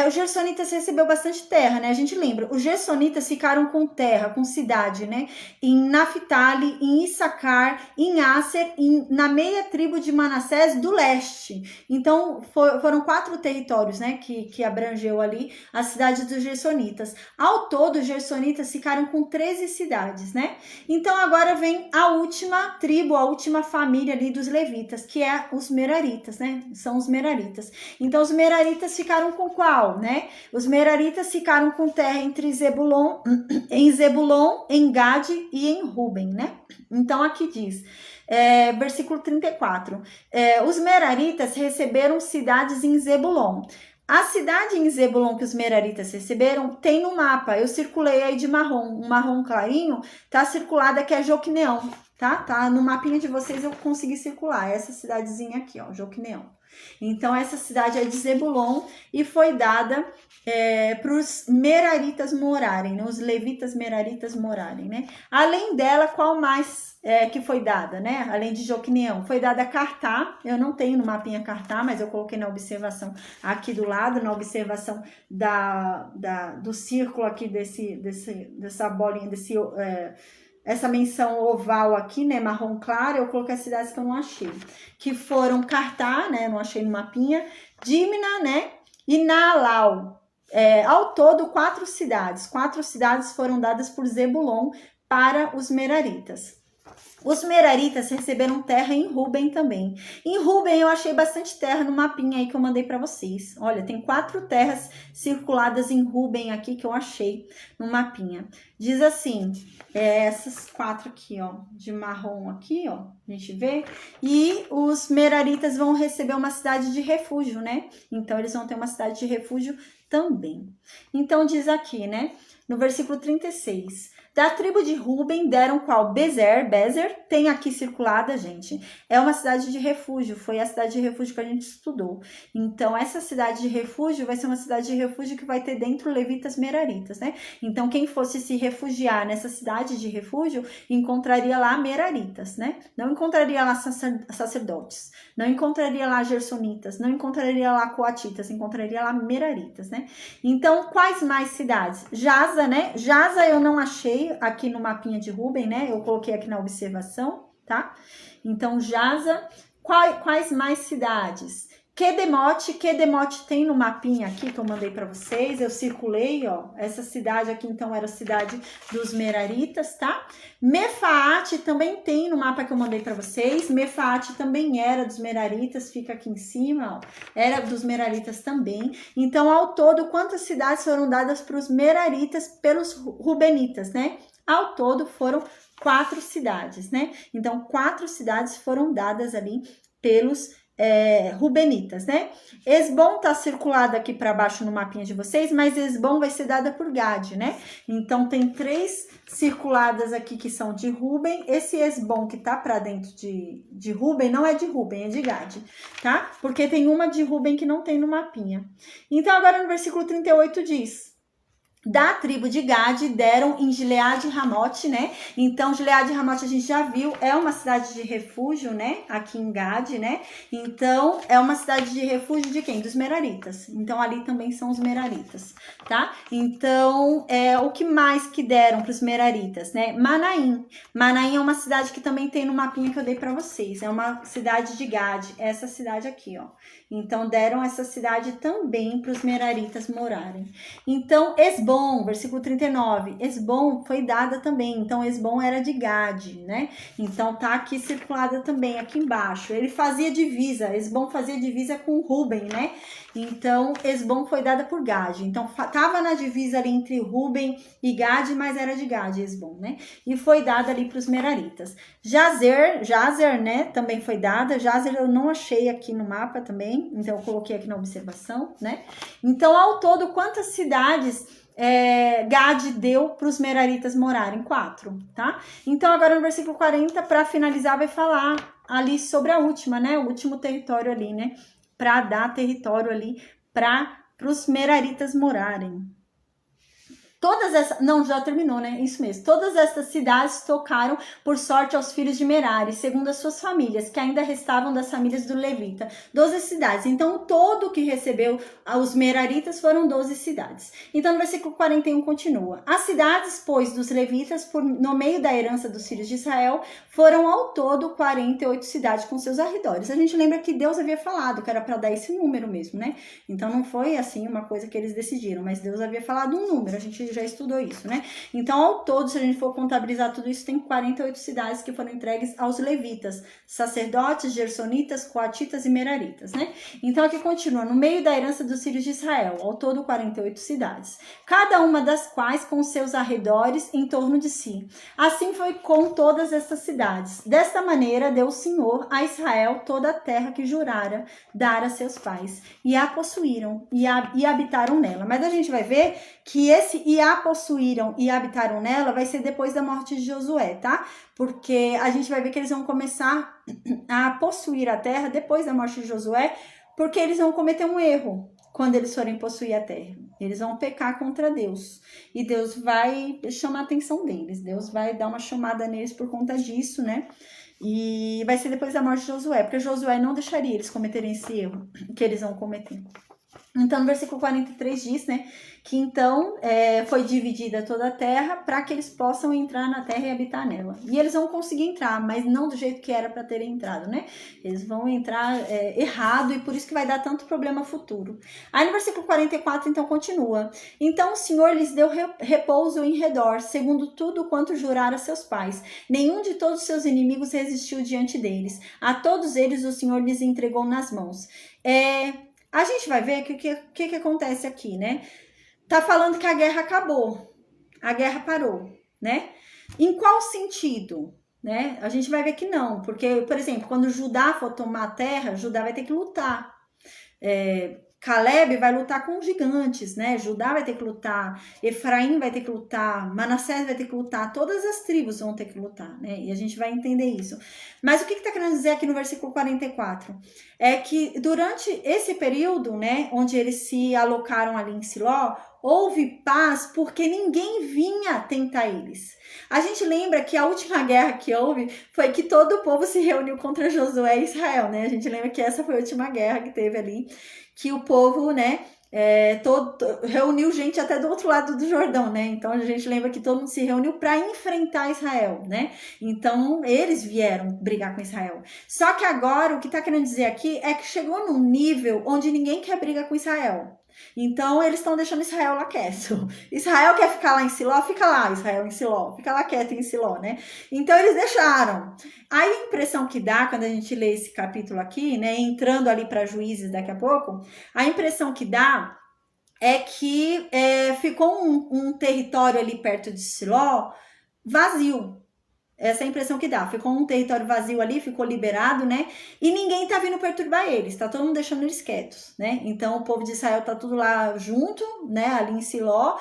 Os gersonitas recebeu bastante terra, né? A gente lembra, os gersonitas ficaram com terra, com cidade, né? Em Naftali, em Issacar, em Asser, na meia tribo de Manassés do leste. Então, foram 4 territórios, né? Que abrangeu ali a cidade dos gersonitas. Ao todo, os gersonitas ficaram com 13 cidades, né? Então, agora vem a última tribo, a última família ali dos levitas, que é os meraritas, né? São os meraritas. Então, os meraritas ficaram com qual? qual, né? Os Meraritas ficaram com terra entre Zebulon, em Gade e em Ruben, né? Então aqui diz, versículo 34, os Meraritas receberam cidades em Zebulon. A cidade em Zebulon que os Meraritas receberam tem no mapa, eu circulei aí de marrom, um marrom clarinho, tá circulada que é Joquineão, tá no mapinha de vocês eu consegui circular, essa cidadezinha aqui, ó, Joquineão. Então essa cidade é de Zebulon e foi dada para os Meraritas morarem, né? Os levitas Meraritas morarem, né? Além dela, qual mais que foi dada, né? Além de Joquineão, foi dada Cartá. Eu não tenho no mapinha Cartá, mas eu coloquei na observação aqui do lado, na observação do círculo aqui dessa bolinha, essa menção oval aqui, né, marrom claro, eu coloquei as cidades que eu não achei, que foram Cartá, né, eu não achei no mapinha, Dímina, né, e Naalau. Ao todo, 4 cidades foram dadas por Zebulon para os Meraritas. Os Meraritas receberam terra em Ruben também. Em Ruben eu achei bastante terra no mapinha aí que eu mandei para vocês. Olha, tem 4 terras circuladas em Ruben aqui que eu achei no mapinha. Diz assim, essas 4 aqui, ó, de marrom aqui, ó, a gente vê. E os Meraritas vão receber uma cidade de refúgio, né? Então eles vão ter uma cidade de refúgio também. Então diz aqui, né, no versículo 36... Da tribo de Ruben deram qual? Bezer, tem aqui circulada, gente. É uma cidade de refúgio, foi a cidade de refúgio que a gente estudou. Então, essa cidade de refúgio vai ser uma cidade de refúgio que vai ter dentro levitas Meraritas, né? Então, quem fosse se refugiar nessa cidade de refúgio, encontraria lá Meraritas, né? Não encontraria lá sacerdotes, não encontraria lá gersonitas, não encontraria lá coatitas, encontraria lá Meraritas, né? Então, quais mais cidades? Jaza, né? Jaza eu não achei aqui no mapinha de Ruben, né? Eu coloquei aqui na observação, tá? Então, Jaza, quais mais cidades? Quedemote tem no mapinha aqui que eu mandei para vocês, eu circulei, ó, essa cidade aqui então era a cidade dos Meraritas, tá? Mefaate também tem no mapa que eu mandei para vocês, Mefaate também era dos Meraritas, fica aqui em cima, ó, era dos Meraritas também. Então, ao todo, quantas cidades foram dadas para os Meraritas pelos Rubenitas, né? Ao todo foram 4 cidades, né? Então, 4 cidades foram dadas ali pelos Rubenitas, né? Esbom tá circulado aqui para baixo no mapinha de vocês, mas Esbom vai ser dada por Gade, né? Então tem 3 circuladas aqui que são de Ruben. Esse Esbom que tá para dentro de Ruben não é de Ruben, é de Gade, tá? Porque tem uma de Ruben que não tem no mapinha. Então agora no versículo 38 diz: da tribo de Gade deram em Gileade e Ramote, né? Então, Gileade e Ramote a gente já viu, é uma cidade de refúgio, né? Aqui em Gade, né? Então, é uma cidade de refúgio de quem? Dos Meraritas. Então, ali também são os Meraritas, tá? Então, o que mais que deram para os Meraritas, né? Manaim. Manaim é uma cidade que também tem no mapinha que eu dei para vocês. É uma cidade de Gade, essa cidade aqui, ó. Então, deram essa cidade também para os Meraritas morarem. Então, Esbom, versículo 39, Esbom foi dada também, então Esbom era de Gade, né? Então, tá aqui circulada também, aqui embaixo. Ele fazia divisa, Esbom fazia divisa com Ruben, né? Então, Esbom foi dada por Gade. Então, tava na divisa ali entre Ruben e Gade, mas era de Gade, Esbom, né? E foi dada ali para os Meraritas. Jazer, né? Também foi dada. Jazer eu não achei aqui no mapa também, então eu coloquei aqui na observação, né? Então, ao todo, quantas cidades Gade deu para os Meraritas morarem? 4, tá? Então, agora no versículo 40, para finalizar, vai falar ali sobre a última, né? O último território ali, né? Para dar território ali para os Meraritas morarem. Todas essas... Não, já terminou, né? Isso mesmo. Todas essas cidades tocaram por sorte aos filhos de Merari, segundo as suas famílias, que ainda restavam das famílias do Levita. 12 cidades. Então, todo que recebeu os Meraritas foram 12 cidades. Então, no versículo 41 continua. As cidades, pois, dos Levitas, no meio da herança dos filhos de Israel, foram ao todo 48 cidades com seus arredores. A gente lembra que Deus havia falado que era para dar esse número mesmo, né? Então, não foi assim uma coisa que eles decidiram, mas Deus havia falado um número. A gente gente já estudou isso, né? Então, ao todo, se a gente for contabilizar tudo isso, tem 48 cidades que foram entregues aos levitas, sacerdotes, gersonitas, coatitas e meraritas, né? Então, aqui continua, no meio da herança dos filhos de Israel, ao todo 48 cidades, cada uma das quais com seus arredores em torno de si. Assim foi com todas essas cidades. Desta maneira, deu o Senhor a Israel toda a terra que jurara dar a seus pais, e a possuíram e habitaram nela. Mas a gente vai ver que esse e a possuíram e habitaram nela vai ser depois da morte de Josué, tá? Porque a gente vai ver que eles vão começar a possuir a terra depois da morte de Josué, porque eles vão cometer um erro quando eles forem possuir a terra. Eles vão pecar contra Deus. E Deus vai chamar a atenção deles. Deus vai dar uma chamada neles por conta disso, né? E vai ser depois da morte de Josué, porque Josué não deixaria eles cometerem esse erro que eles vão cometer. Então, no versículo 43 diz, né, que então foi dividida toda a terra para que eles possam entrar na terra e habitar nela. E eles vão conseguir entrar, mas não do jeito que era para terem entrado, né? Eles vão entrar errado e por isso que vai dar tanto problema futuro. Aí no versículo 44, então, continua. Então o Senhor lhes deu repouso em redor, segundo tudo quanto jurara a seus pais. Nenhum de todos os seus inimigos resistiu diante deles. A todos eles o Senhor lhes entregou nas mãos. A gente vai ver que o que acontece aqui, né? Tá falando que a guerra acabou, a guerra parou, né? Em qual sentido, né? A gente vai ver que não, porque, por exemplo, quando Judá for tomar a terra, Judá vai ter que lutar. Caleb vai lutar com gigantes, né? Judá vai ter que lutar, Efraim vai ter que lutar, Manassés vai ter que lutar, todas as tribos vão ter que lutar, né? E a gente vai entender isso. Mas o que está querendo dizer aqui no versículo 44? É que durante esse período, né, onde eles se alocaram ali em Siló, houve paz porque ninguém vinha tentar eles. A gente lembra que a última guerra que houve foi que todo o povo se reuniu contra Josué e Israel, né? A gente lembra que essa foi a última guerra que teve ali, que o povo, né, reuniu gente até do outro lado do Jordão, né? Então a gente lembra que todo mundo se reuniu para enfrentar Israel, né? Então eles vieram brigar com Israel. Só que agora o que tá querendo dizer aqui é que chegou num nível onde ninguém quer brigar com Israel. Então eles estão deixando Israel lá quieto. Israel quer ficar lá em Siló, fica lá, Israel em Siló, fica lá quieto em Siló, né? Então eles deixaram. Aí a impressão que dá quando a gente lê esse capítulo aqui, né, entrando ali para Juízes daqui a pouco, a impressão que dá é que ficou um território ali perto de Siló vazio. Essa é a impressão que dá. Ficou um território vazio ali, ficou liberado, né? E ninguém tá vindo perturbar eles, tá todo mundo deixando eles quietos, né? Então o povo de Israel tá tudo lá junto, né? Ali em Siló,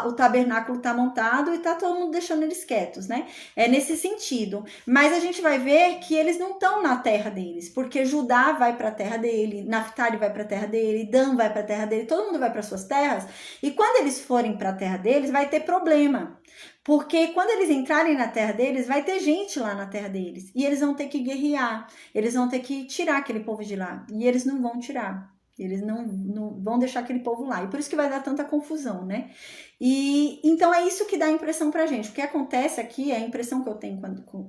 o tabernáculo tá montado e tá todo mundo deixando eles quietos, né? É nesse sentido. Mas a gente vai ver que eles não estão na terra deles, porque Judá vai pra terra dele, Naftali vai pra terra dele, Dan vai pra terra dele, todo mundo vai para suas terras. E quando eles forem pra terra deles, vai ter problema. Porque quando eles entrarem na terra deles, vai ter gente lá na terra deles. E eles vão ter que guerrear. Eles vão ter que tirar aquele povo de lá. E eles não vão tirar. Eles não vão deixar aquele povo lá. E por isso que vai dar tanta confusão, né? E então é isso que dá a impressão pra gente. O que acontece aqui, a impressão que eu tenho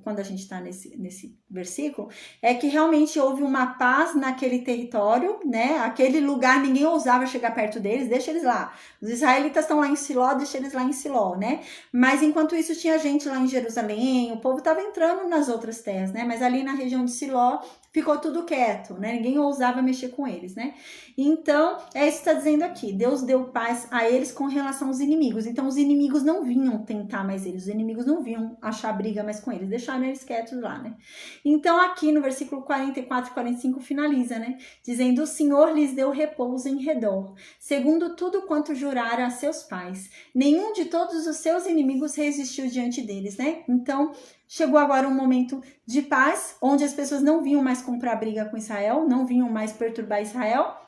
quando a gente tá nesse versículo, é que realmente houve uma paz naquele território, né? Aquele lugar, ninguém ousava chegar perto deles, deixa eles lá. Os israelitas estão lá em Siló, deixa eles lá em Siló, né? Mas enquanto isso tinha gente lá em Jerusalém, o povo estava entrando nas outras terras, né? Mas ali na região de Siló ficou tudo quieto, né? Ninguém ousava mexer com eles, né? Então, é isso que está dizendo aqui. Deus deu paz a eles com relação aos inimigos. Então, os inimigos não vinham tentar mais eles. Os inimigos não vinham achar briga mais com eles. Deixaram eles quietos lá, né? Então, aqui no versículo 44 e 45 finaliza, né? Dizendo, o Senhor lhes deu repouso em redor, segundo tudo quanto jurara a seus pais. Nenhum de todos os seus inimigos resistiu diante deles, né? Então, chegou agora um momento de paz, onde as pessoas não vinham mais comprar briga com Israel, não vinham mais perturbar Israel,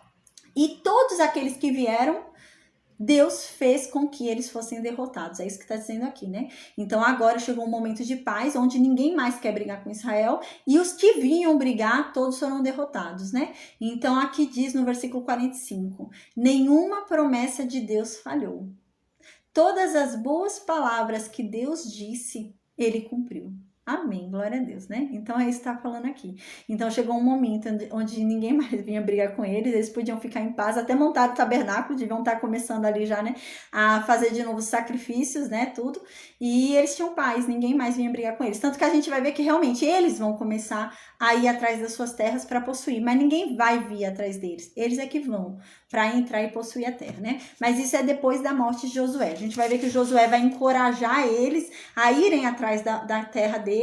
e todos aqueles que vieram, Deus fez com que eles fossem derrotados. É isso que está dizendo aqui, né? Então agora chegou um momento de paz, onde ninguém mais quer brigar com Israel, e os que vinham brigar, todos foram derrotados, né? Então aqui diz no versículo 45, nenhuma promessa de Deus falhou. Todas as boas palavras que Deus disse, ele cumpriu. Amém, glória a Deus, né? Então é isso que tá falando aqui. Então chegou um momento onde ninguém mais vinha brigar com eles podiam ficar em paz, até montar o tabernáculo, deviam estar começando ali já, né? A fazer de novo sacrifícios, né? Tudo. E eles tinham paz, ninguém mais vinha brigar com eles. Tanto que a gente vai ver que realmente eles vão começar a ir atrás das suas terras para possuir, mas ninguém vai vir atrás deles. Eles é que vão para entrar e possuir a terra, né? Mas isso é depois da morte de Josué. A gente vai ver que Josué vai encorajar eles a irem atrás da terra deles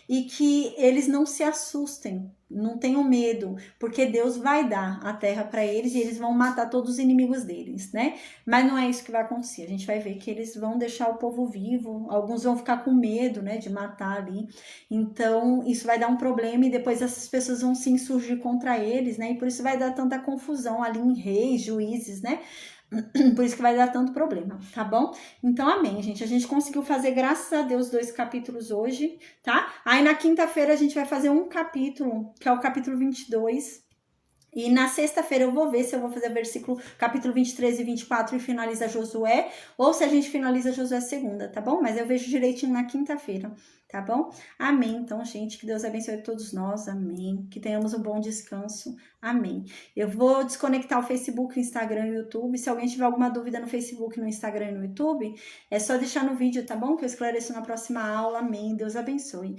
e que eles não se assustem, não tenham medo, porque Deus vai dar a terra para eles e eles vão matar todos os inimigos deles, né? Mas não é isso que vai acontecer. A gente vai ver que eles vão deixar o povo vivo, alguns vão ficar com medo, né, de matar ali. Então, isso vai dar um problema e depois essas pessoas vão se insurgir contra eles, né? E por isso vai dar tanta confusão ali em reis, juízes, né? Por isso que vai dar tanto problema, tá bom? Então, amém, gente. A gente conseguiu fazer, graças a Deus, 2 capítulos hoje, tá? Aí na quinta-feira a gente vai fazer um capítulo, que é o capítulo 22. E na sexta-feira eu vou ver se eu vou fazer versículo capítulo 23 e 24 e finaliza Josué, ou se a gente finaliza Josué segunda, tá bom? Mas eu vejo direitinho na quinta-feira, tá bom? Amém. Então, gente, que Deus abençoe todos nós, amém. Que tenhamos um bom descanso, amém. Eu vou desconectar o Facebook, o Instagram e o YouTube. Se alguém tiver alguma dúvida no Facebook, no Instagram e no YouTube, é só deixar no vídeo, tá bom? Que eu esclareço na próxima aula, amém. Deus abençoe.